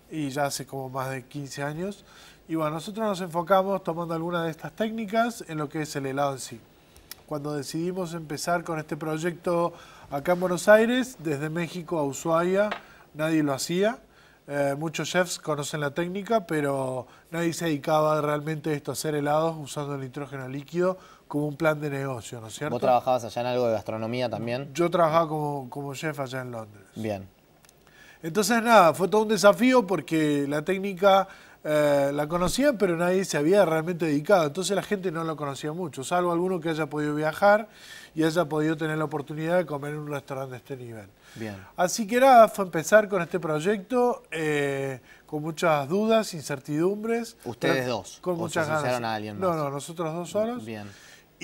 y ya hace como más de 15 años. Y bueno, nosotros nos enfocamos tomando algunas de estas técnicas en lo que es el helado en sí. Cuando decidimos empezar con este proyecto acá en Buenos Aires, desde México a Ushuaia, nadie lo hacía. Muchos chefs conocen la técnica, pero nadie se dedicaba realmente a esto, a hacer helados usando el nitrógeno líquido como un plan de negocio, ¿no es cierto? ¿Vos trabajabas allá en algo de gastronomía también? Yo trabajaba como chef allá en Londres. Bien. Entonces nada, fue todo un desafío porque la técnica la conocían, pero nadie se había realmente dedicado. Entonces la gente no lo conocía mucho, salvo alguno que haya podido viajar y haya podido tener la oportunidad de comer en un restaurante de este nivel. Bien. Así que nada, fue empezar con este proyecto con muchas dudas, incertidumbres. ¿Ustedes dos? Con muchas ganas. ¿A alguien más? No, nosotros dos solos. Bien.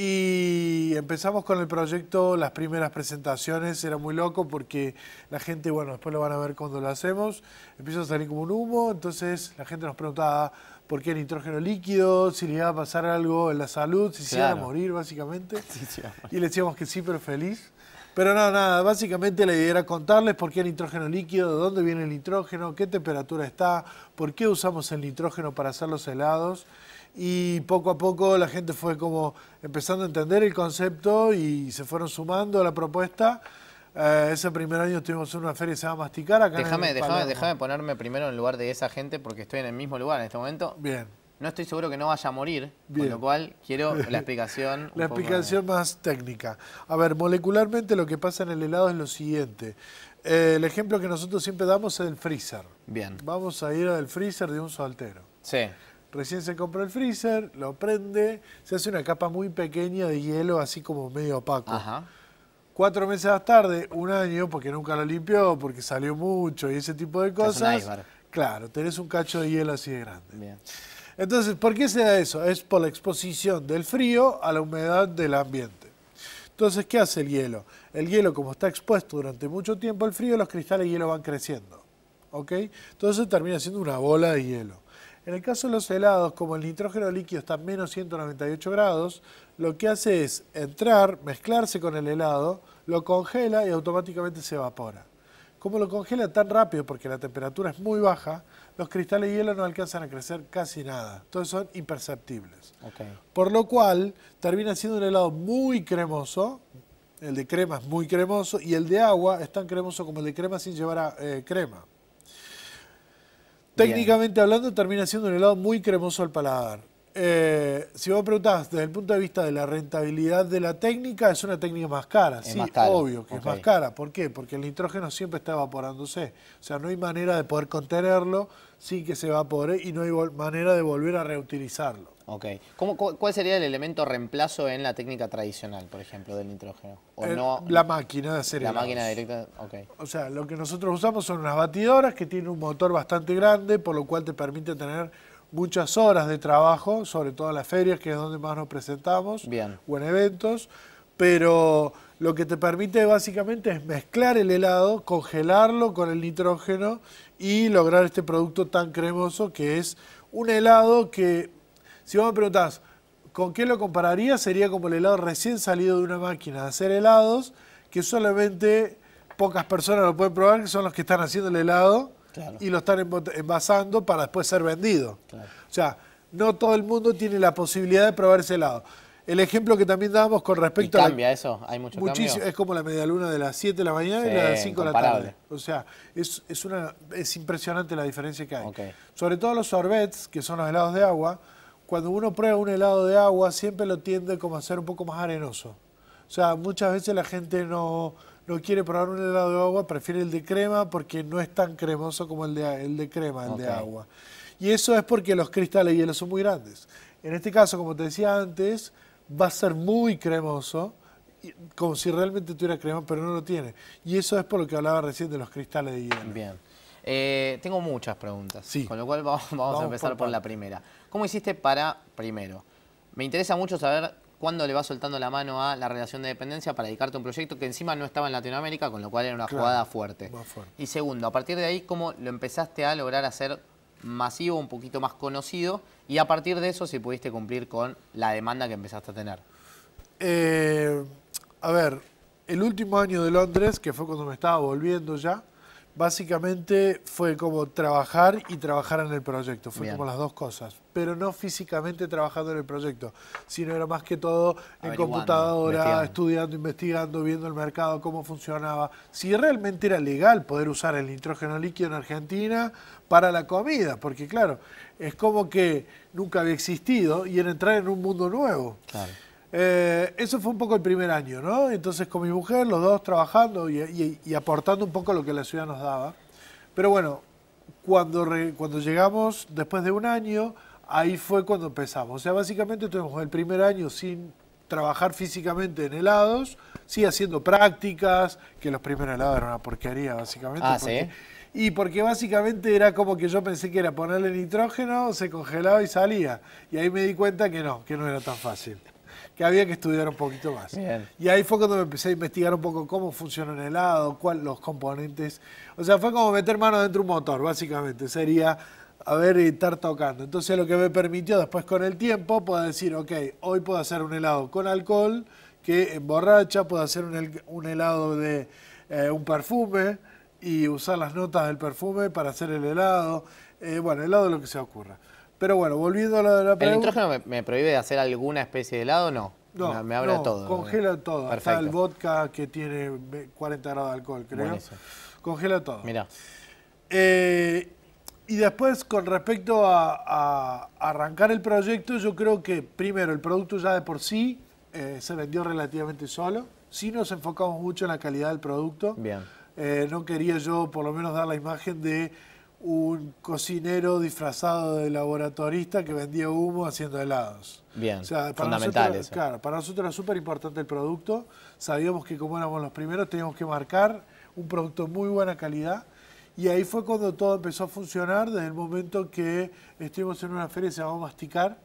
Y empezamos con el proyecto, las primeras presentaciones, era muy loco porque la gente, bueno, después lo van a ver cuando lo hacemos, empieza a salir como un humo, entonces la gente nos preguntaba por qué nitrógeno líquido, si le iba a pasar algo en la salud, si se iban a morir básicamente, y le decíamos que sí, pero feliz. Pero no, nada, básicamente la idea era contarles por qué nitrógeno líquido, de dónde viene el nitrógeno, qué temperatura está, por qué usamos el nitrógeno para hacer los helados. Y poco a poco la gente fue como empezando a entender el concepto y se fueron sumando a la propuesta. Ese primer año estuvimos en una feria que se llama Masticar. Acá déjame ponerme primero en el lugar de esa gente porque estoy en el mismo lugar en este momento. Bien. No estoy seguro que no vaya a morir, con lo cual quiero la explicación. La explicación más técnica. A ver, molecularmente lo que pasa en el helado es lo siguiente. El ejemplo que nosotros siempre damos es el freezer. Bien. Vamos a ir al freezer de un soltero. Sí. Recién se compra el freezer, lo prende, se hace una capa muy pequeña de hielo, así como medio opaco. Ajá. 4 meses más tarde, un año, porque nunca lo limpió, porque salió mucho y ese tipo de cosas. Claro, tenés un cacho de hielo así de grande. Bien. Entonces, ¿por qué se da eso? Es por la exposición del frío a la humedad del ambiente. Entonces, ¿qué hace el hielo? El hielo, como está expuesto durante mucho tiempo al frío, los cristales de hielo van creciendo. ¿Ok? Entonces termina siendo una bola de hielo. En el caso de los helados, como el nitrógeno líquido está a menos 198 grados, lo que hace es entrar, mezclarse con el helado, lo congela y automáticamente se evapora. Como lo congela tan rápido porque la temperatura es muy baja, los cristales de hielo no alcanzan a crecer casi nada. Entonces son imperceptibles. Okay. Por lo cual termina siendo un helado muy cremoso. El de crema es muy cremoso y el de agua es tan cremoso como el de crema sin llevar crema. Técnicamente hablando, termina siendo un helado muy cremoso al paladar. Si vos me preguntás desde el punto de vista de la rentabilidad de la técnica, es una técnica más cara. Sí, obvio que es más cara. ¿Por qué? Porque el nitrógeno siempre está evaporándose. O sea, no hay manera de poder contenerlo sin que se evapore y no hay manera de volver a reutilizarlo. Ok. ¿Cuál sería el elemento reemplazo en la técnica tradicional, por ejemplo, del nitrógeno? ¿O no? La máquina de hacer helados. La máquina directa, ok. O sea, lo que nosotros usamos son unas batidoras que tienen un motor bastante grande, por lo cual te permite tener muchas horas de trabajo, sobre todo en las ferias, que es donde más nos presentamos, o en eventos, pero lo que te permite básicamente es mezclar el helado, congelarlo con el nitrógeno y lograr este producto tan cremoso que es un helado que, si vos me preguntás, ¿con qué lo compararía? Sería como el helado recién salido de una máquina de hacer helados, que solamente pocas personas lo pueden probar, que son los que están haciendo el helado. Claro. Y lo están envasando para después ser vendido. Claro. O sea, no todo el mundo tiene la posibilidad de probar ese helado. El ejemplo que también damos con respecto ¿Y cambia eso? ¿Hay mucho muchísimo, cambio? Es como la medialuna de las 7 de la mañana y la de las 5 de la tarde. O sea, es impresionante la diferencia que hay. Okay. Sobre todo los sorbets, que son los helados de agua, cuando uno prueba un helado de agua siempre lo tiende como a ser un poco más arenoso. O sea, muchas veces la gente no quiere probar un helado de agua, prefiere el de crema porque no es tan cremoso como el de crema, el de agua. Y eso es porque los cristales de hielo son muy grandes. En este caso, como te decía antes, va a ser muy cremoso, como si realmente tuviera crema, pero no lo tiene. Y eso es por lo que hablaba recién de los cristales de hielo. Bien. Tengo muchas preguntas, con lo cual vamos a empezar por la primera. ¿Cómo hiciste para, primero, Me interesa mucho saber cuándo le vas soltando la mano a la relación de dependencia para dedicarte a un proyecto que encima no estaba en Latinoamérica, con lo cual era una jugada fuerte. Y segundo, a partir de ahí, ¿cómo lo empezaste a lograr hacer masivo, un poquito más conocido? Y a partir de eso, si pudiste cumplir con la demanda que empezaste a tener. A ver, el último año de Londres, que fue cuando me estaba volviendo ya, básicamente fue como trabajar y trabajar en el proyecto. Fue como las dos cosas. Pero no físicamente trabajando en el proyecto, sino era más que todo en computadora, estudiando, investigando, viendo el mercado, cómo funcionaba. Si realmente era legal poder usar el nitrógeno líquido en Argentina para la comida. Porque claro, es como que nunca había existido y era entrar en un mundo nuevo. Claro. Eso fue un poco el primer año, ¿no? Entonces con mi mujer, los dos trabajando y aportando un poco lo que la ciudad nos daba. Pero bueno, cuando llegamos después de un año, ahí fue cuando empezamos. O sea, básicamente tuvimos el primer año sin trabajar físicamente en helados, sí haciendo prácticas, que los primeros helados eran una porquería, básicamente. ¿Sí? Y porque básicamente era como que yo pensé que era ponerle nitrógeno, se congelaba y salía. Y ahí me di cuenta que no era tan fácil. Que había que estudiar un poquito más. Bien. Y ahí fue cuando me empecé a investigar un poco cómo funciona el helado, los componentes. O sea, fue como meter mano dentro de un motor, básicamente. Sería, estar tocando. Entonces lo que me permitió después con el tiempo, poder decir, ok, hoy puedo hacer un helado con alcohol, que emborracha, puedo hacer un helado de un perfume y usar las notas del perfume para hacer el helado. Helado de lo que se ocurra. Pero bueno, volviendo a lo de la pregunta... ¿El nitrógeno me prohíbe hacer alguna especie de helado? No, me abre todo. Congela todo. Perfecto. Hasta el vodka que tiene 40 grados de alcohol, creo. Buenísimo. Congela todo. Mirá. Y después, con respecto a arrancar el proyecto, yo creo que primero el producto ya de por sí se vendió relativamente solo. Sí nos enfocamos mucho en la calidad del producto. Bien. No quería yo por lo menos dar la imagen de un cocinero disfrazado de laboratorista que vendía humo haciendo helados. Bien, o sea, fundamental eso. Claro, para nosotros era súper importante el producto. Sabíamos que como éramos los primeros teníamos que marcar un producto de muy buena calidad. Y ahí fue cuando todo empezó a funcionar, desde el momento que estuvimos en una feria que se llamaba Masticar,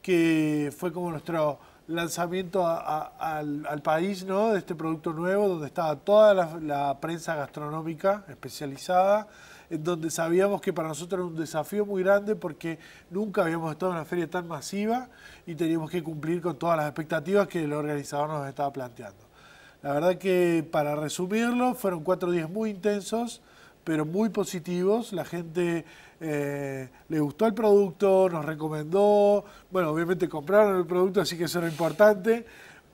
que fue como nuestro lanzamiento al país, ¿no? De este producto nuevo, donde estaba toda la prensa gastronómica especializada, en donde sabíamos que para nosotros era un desafío muy grande porque nunca habíamos estado en una feria tan masiva y teníamos que cumplir con todas las expectativas que el organizador nos estaba planteando. La verdad que, para resumirlo, fueron 4 días muy intensos, pero muy positivos. La gente le gustó el producto, nos recomendó, bueno, obviamente compraron el producto, así que eso era importante.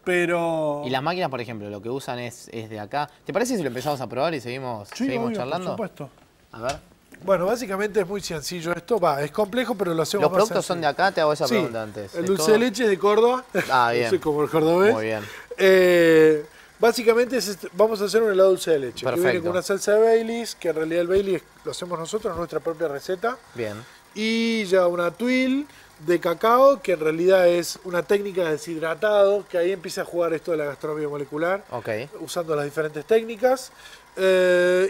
Pero... Y las máquinas, por ejemplo, lo que usan es de acá. ¿Te parece si lo empezamos a probar y seguimos charlando? Por supuesto. A ver. Bueno, básicamente es muy sencillo esto. Es complejo, pero lo hacemos ¿Los más productos sencillo. Son de acá? Te hago esa pregunta antes. El dulce de leche de Córdoba. Ah, bien. No sé, como el cordobés. Muy bien. Básicamente vamos a hacer un helado dulce de leche. Perfecto. Que viene con una salsa de Baileys, que en realidad el Baileys lo hacemos nosotros, nuestra propia receta. Bien. Y ya una tuile de cacao, que en realidad es una técnica de deshidratado, que ahí empieza a jugar esto de la gastronomía molecular, usando las diferentes técnicas.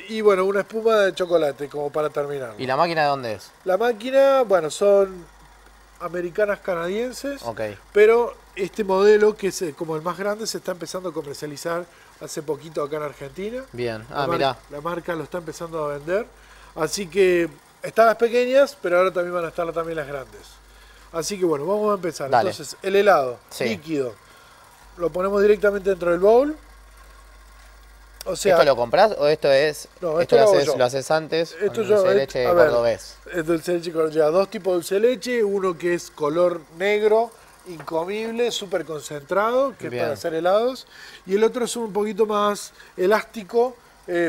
Y bueno, una espuma de chocolate, como para terminar. ¿Y la máquina de dónde es? La máquina, bueno, son americanas canadienses, pero este modelo, que es como el más grande, se está empezando a comercializar hace poquito acá en Argentina. Bien, mirá. La marca lo está empezando a vender, así que están las pequeñas, pero ahora también van a estar también las grandes. Así que bueno, vamos a empezar. Dale. Entonces, el helado líquido, lo ponemos directamente dentro del bowl. O sea, ¿esto lo compras o esto es? No, esto lo haces antes. Esto con dulce de leche cordobés. Es dulce de leche cordobés. Ya, 2 tipos de dulce de leche, uno que es color negro, incomible, súper concentrado, que es para hacer helados, y el otro es un poquito más elástico,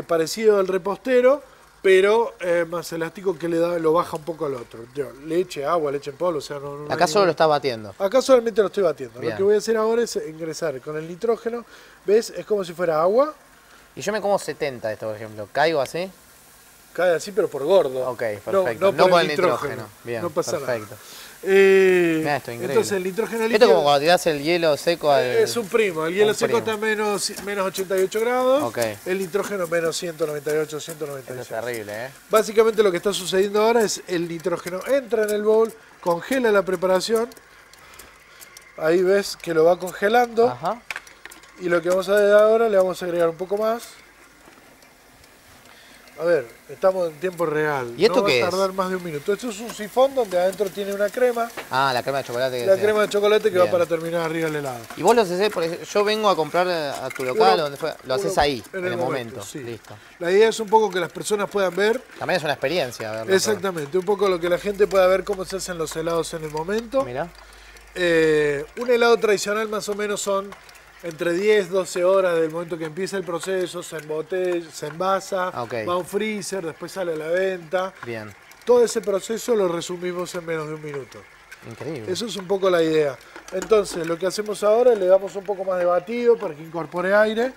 parecido al repostero, pero más elástico, que lo baja un poco al otro. Leche, agua, leche en polvo, o sea, no acá solo lo estás batiendo. Acá solamente lo estoy batiendo. Bien. Lo que voy a hacer ahora es ingresar con el nitrógeno. ¿Ves? Es como si fuera agua. Y yo me como 70 de esto, por ejemplo. ¿Caigo así? Cae así, pero por gordo. Ok, perfecto. No por el nitrógeno. Bien, no pasa perfecto. nada. Mirá, esto es increíble. Entonces el nitrógeno líquido... Esto es como cuando tirás el hielo seco al... Es un primo. El hielo seco está a menos 88 grados. El nitrógeno menos 198, 196. Esto es terrible, ¿eh? Básicamente lo que está sucediendo ahora es el nitrógeno entra en el bowl, congela la preparación Ahí ves que lo va congelando. Ajá. Y lo que vamos a hacer ahora, le vamos a agregar un poco más. A ver, estamos en tiempo real. ¿Y esto no qué es? va a tardar más de un minuto. Esto es un sifón donde adentro tiene una crema. Ah, la crema de chocolate. La crema de chocolate que va Bien. para terminar arriba el helado. Y vos lo haces, por ejemplo, yo vengo a comprar a tu local, donde fue, lo haces ahí, en el momento. Sí. Listo. La idea es un poco que las personas puedan ver. También es una experiencia verlo. Exactamente, un poco lo que la gente pueda ver cómo se hacen los helados en el momento. Mirá. Un helado tradicional más o menos son entre 10 12 horas del momento que empieza el proceso, se embotella, se envasa, va a un freezer, después sale a la venta. Bien. Todo ese proceso lo resumimos en menos de un minuto. Increíble. Eso es un poco la idea. Entonces, lo que hacemos ahora, le damos un poco más de batido para que incorpore aire.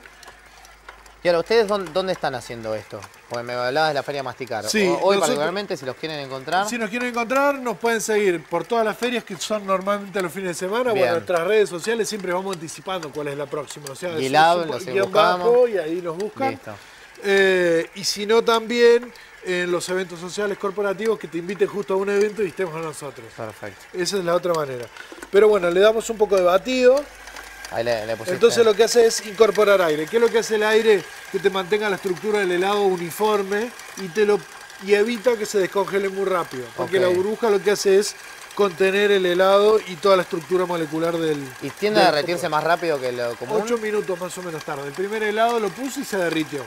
Y ahora, ¿ustedes dónde están haciendo esto? Porque me hablabas de la Feria Masticar. Sí, Hoy particularmente, si los quieren encontrar. Si nos quieren encontrar, nos pueden seguir por todas las ferias que son normalmente los fines de semana. Bien. Bueno, nuestras redes sociales siempre vamos anticipando cuál es la próxima. O sea, Gilab, los buscamos. y ahí nos buscan. Listo. Y si no, también en los eventos sociales corporativos que te inviten justo a un evento y estemos nosotros. Perfecto. Esa es la otra manera. Pero bueno, le damos un poco de batido. Ahí le pusiste. Entonces lo que hace es incorporar aire. ¿Qué es lo que hace el aire? Que te mantenga la estructura del helado uniforme y evita que se descongele muy rápido. Porque la burbuja lo que hace es contener el helado y toda la estructura molecular del... ¿Y tiende a derretirse más rápido que lo común? 8 minutos más o menos tarde. El primer helado lo puse y se derritió.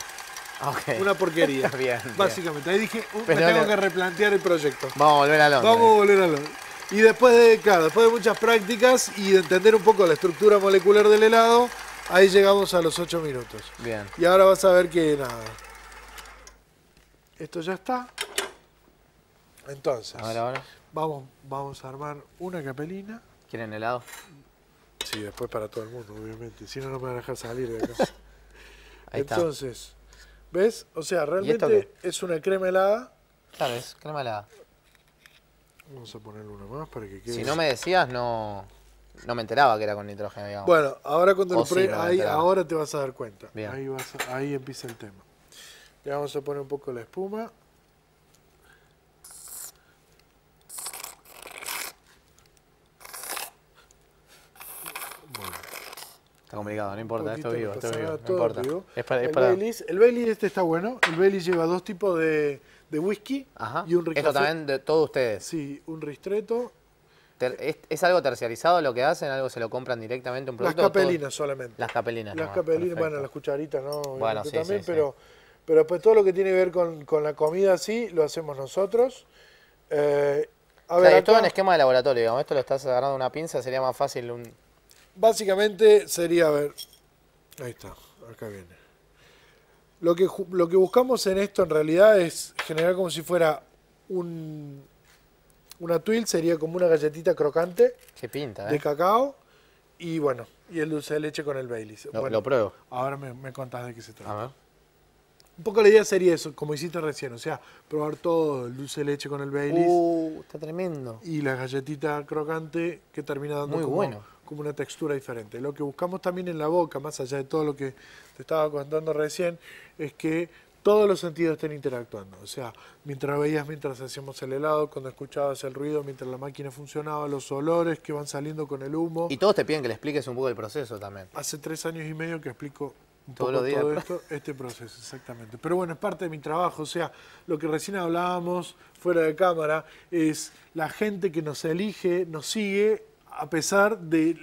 Okay. Una porquería. Bien, básicamente. Ahí dije, me Pero tengo que replantear el proyecto. Vamos a volver a Londres. Vamos a volver a Londres. Y después de muchas prácticas y de entender un poco la estructura molecular del helado, ahí llegamos a los 8 minutos. Bien. Y ahora vas a ver que nada. Esto ya está. Entonces, ahora. Vamos a armar una capelina. ¿Quieren helado? Sí, después para todo el mundo, obviamente. Si no, no me van a dejar salir de acá. Ahí está. Entonces, ¿ves? O sea, realmente es una crema helada. Claro, es crema helada. Vamos a ponerle una más para que quede... Si no me decías, no me enteraba que era con nitrógeno, digamos. Bueno, ahora cuando lo pruebes, sí, ahora te vas a dar cuenta. Bien. Ahí empieza el tema. Le vamos a poner un poco la espuma. Está complicado, no importa, esto es vivo, no importa. El Baileys este está bueno. El Baileys lleva dos tipos de whisky y un ristretto. ¿Esto también de todos ustedes? Sí, un ristretto. ¿Es algo terciarizado lo que hacen? ¿Algo se lo compran directamente un producto? Las capelinas solamente. Las capelinas. Las capelinas, bueno, las cucharitas no, bueno, sí, también, sí, pero pues todo lo que tiene que ver con la comida sí, lo hacemos nosotros. A ver, esto es un esquema de laboratorio, digamos. Esto lo estás agarrando una pinza, sería más fácil un... Básicamente sería, a ver, ahí está, acá viene. Lo que buscamos en esto en realidad es generar como si fuera una tuile, sería como una galletita crocante. Qué pinta, de cacao y bueno, y el dulce de leche con el Baileys. Bueno, lo pruebo. Ahora me contás de qué se trata. A ver. Un poco la idea sería eso, como hiciste recién, o sea, probar todo, el dulce de leche con el Baileys. Está tremendo. Y la galletita crocante que termina dando como una textura diferente. Lo que buscamos también en la boca, más allá de todo lo que te estaba contando recién, es que todos los sentidos estén interactuando. O sea, mientras veías, mientras hacíamos el helado, cuando escuchabas el ruido, mientras la máquina funcionaba, los olores que van saliendo con el humo. Y todos te piden que le expliques un poco el proceso también. Hace 3 años y medio que explico un todos poco los días, todo esto, este proceso, exactamente. Pero bueno, es parte de mi trabajo. O sea, lo que recién hablábamos fuera de cámara es la gente que nos elige, nos sigue, a pesar de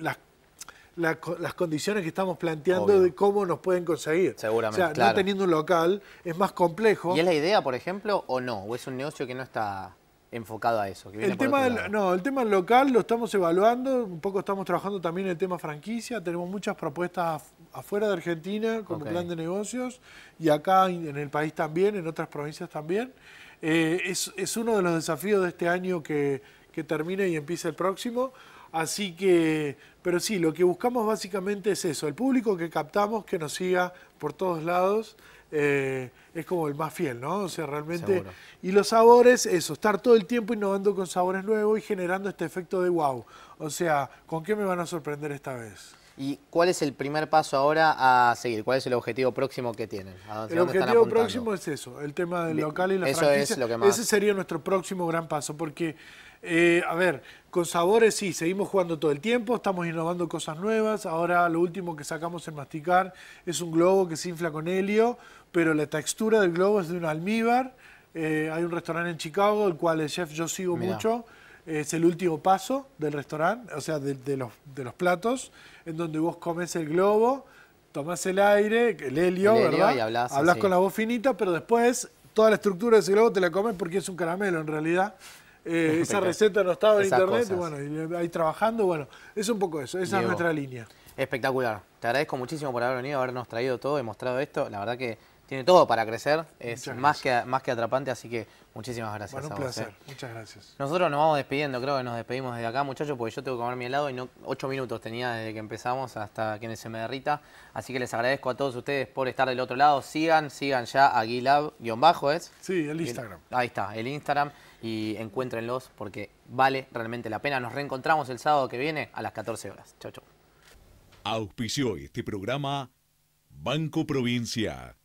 las condiciones que estamos planteando de cómo nos pueden conseguir. Seguramente, o sea, no teniendo un local es más complejo. ¿Y es la idea, por ejemplo, o no? ¿O es un negocio que no está enfocado a eso? Que viene el tema del local lo estamos evaluando, un poco estamos trabajando también en el tema franquicia, tenemos muchas propuestas afuera de Argentina como plan de negocios y acá en el país también, en otras provincias también. Es uno de los desafíos de este año que termina y empieza el próximo. Así que, pero sí, lo que buscamos básicamente es eso, el público que captamos, que nos siga por todos lados, es como el más fiel, ¿no? O sea, realmente... Seguro. Y los sabores, eso, estar todo el tiempo innovando con sabores nuevos y generando este efecto de wow. O sea, ¿con qué me van a sorprender esta vez? ¿Y cuál es el primer paso ahora a seguir? ¿Cuál es el objetivo próximo que tienen? El objetivo próximo es eso, el tema del local y la franquicia. Es lo que más... Ese sería nuestro próximo gran paso, porque, a ver, con sabores sí, seguimos jugando todo el tiempo, estamos innovando cosas nuevas. Ahora lo último que sacamos en Masticar es un globo que se infla con helio, pero la textura del globo es de un almíbar. Hay un restaurante en Chicago, el cual el chef yo sigo mucho. Es el último paso del restaurante, o sea, de los platos, en donde vos comes el globo, tomás el aire, el helio, ¿verdad? Y hablas con la voz finita, pero después toda la estructura de ese globo te la comes porque es un caramelo en realidad. Esa receta no estaba en internet, y ahí trabajando, bueno, es un poco eso, esa es nuestra línea. Espectacular. Te agradezco muchísimo por haber venido, habernos traído todo y mostrado esto. La verdad que tiene todo para crecer, es más que atrapante, así que muchísimas gracias. Bueno, un placer, muchas gracias. Nosotros nos vamos despidiendo, creo que nos despedimos desde acá, muchachos, porque yo tengo que comer mi helado y 8 minutos tenía desde que empezamos hasta que se me derrita. Así que les agradezco a todos ustedes por estar del otro lado. Sigan ya a Guilab_ ¿es? Sí, el Instagram. Ahí está, el Instagram, y encuéntrenlos porque vale realmente la pena. Nos reencontramos el sábado que viene a las 14 horas. Chau, chau. Auspició este programa Banco Provincia.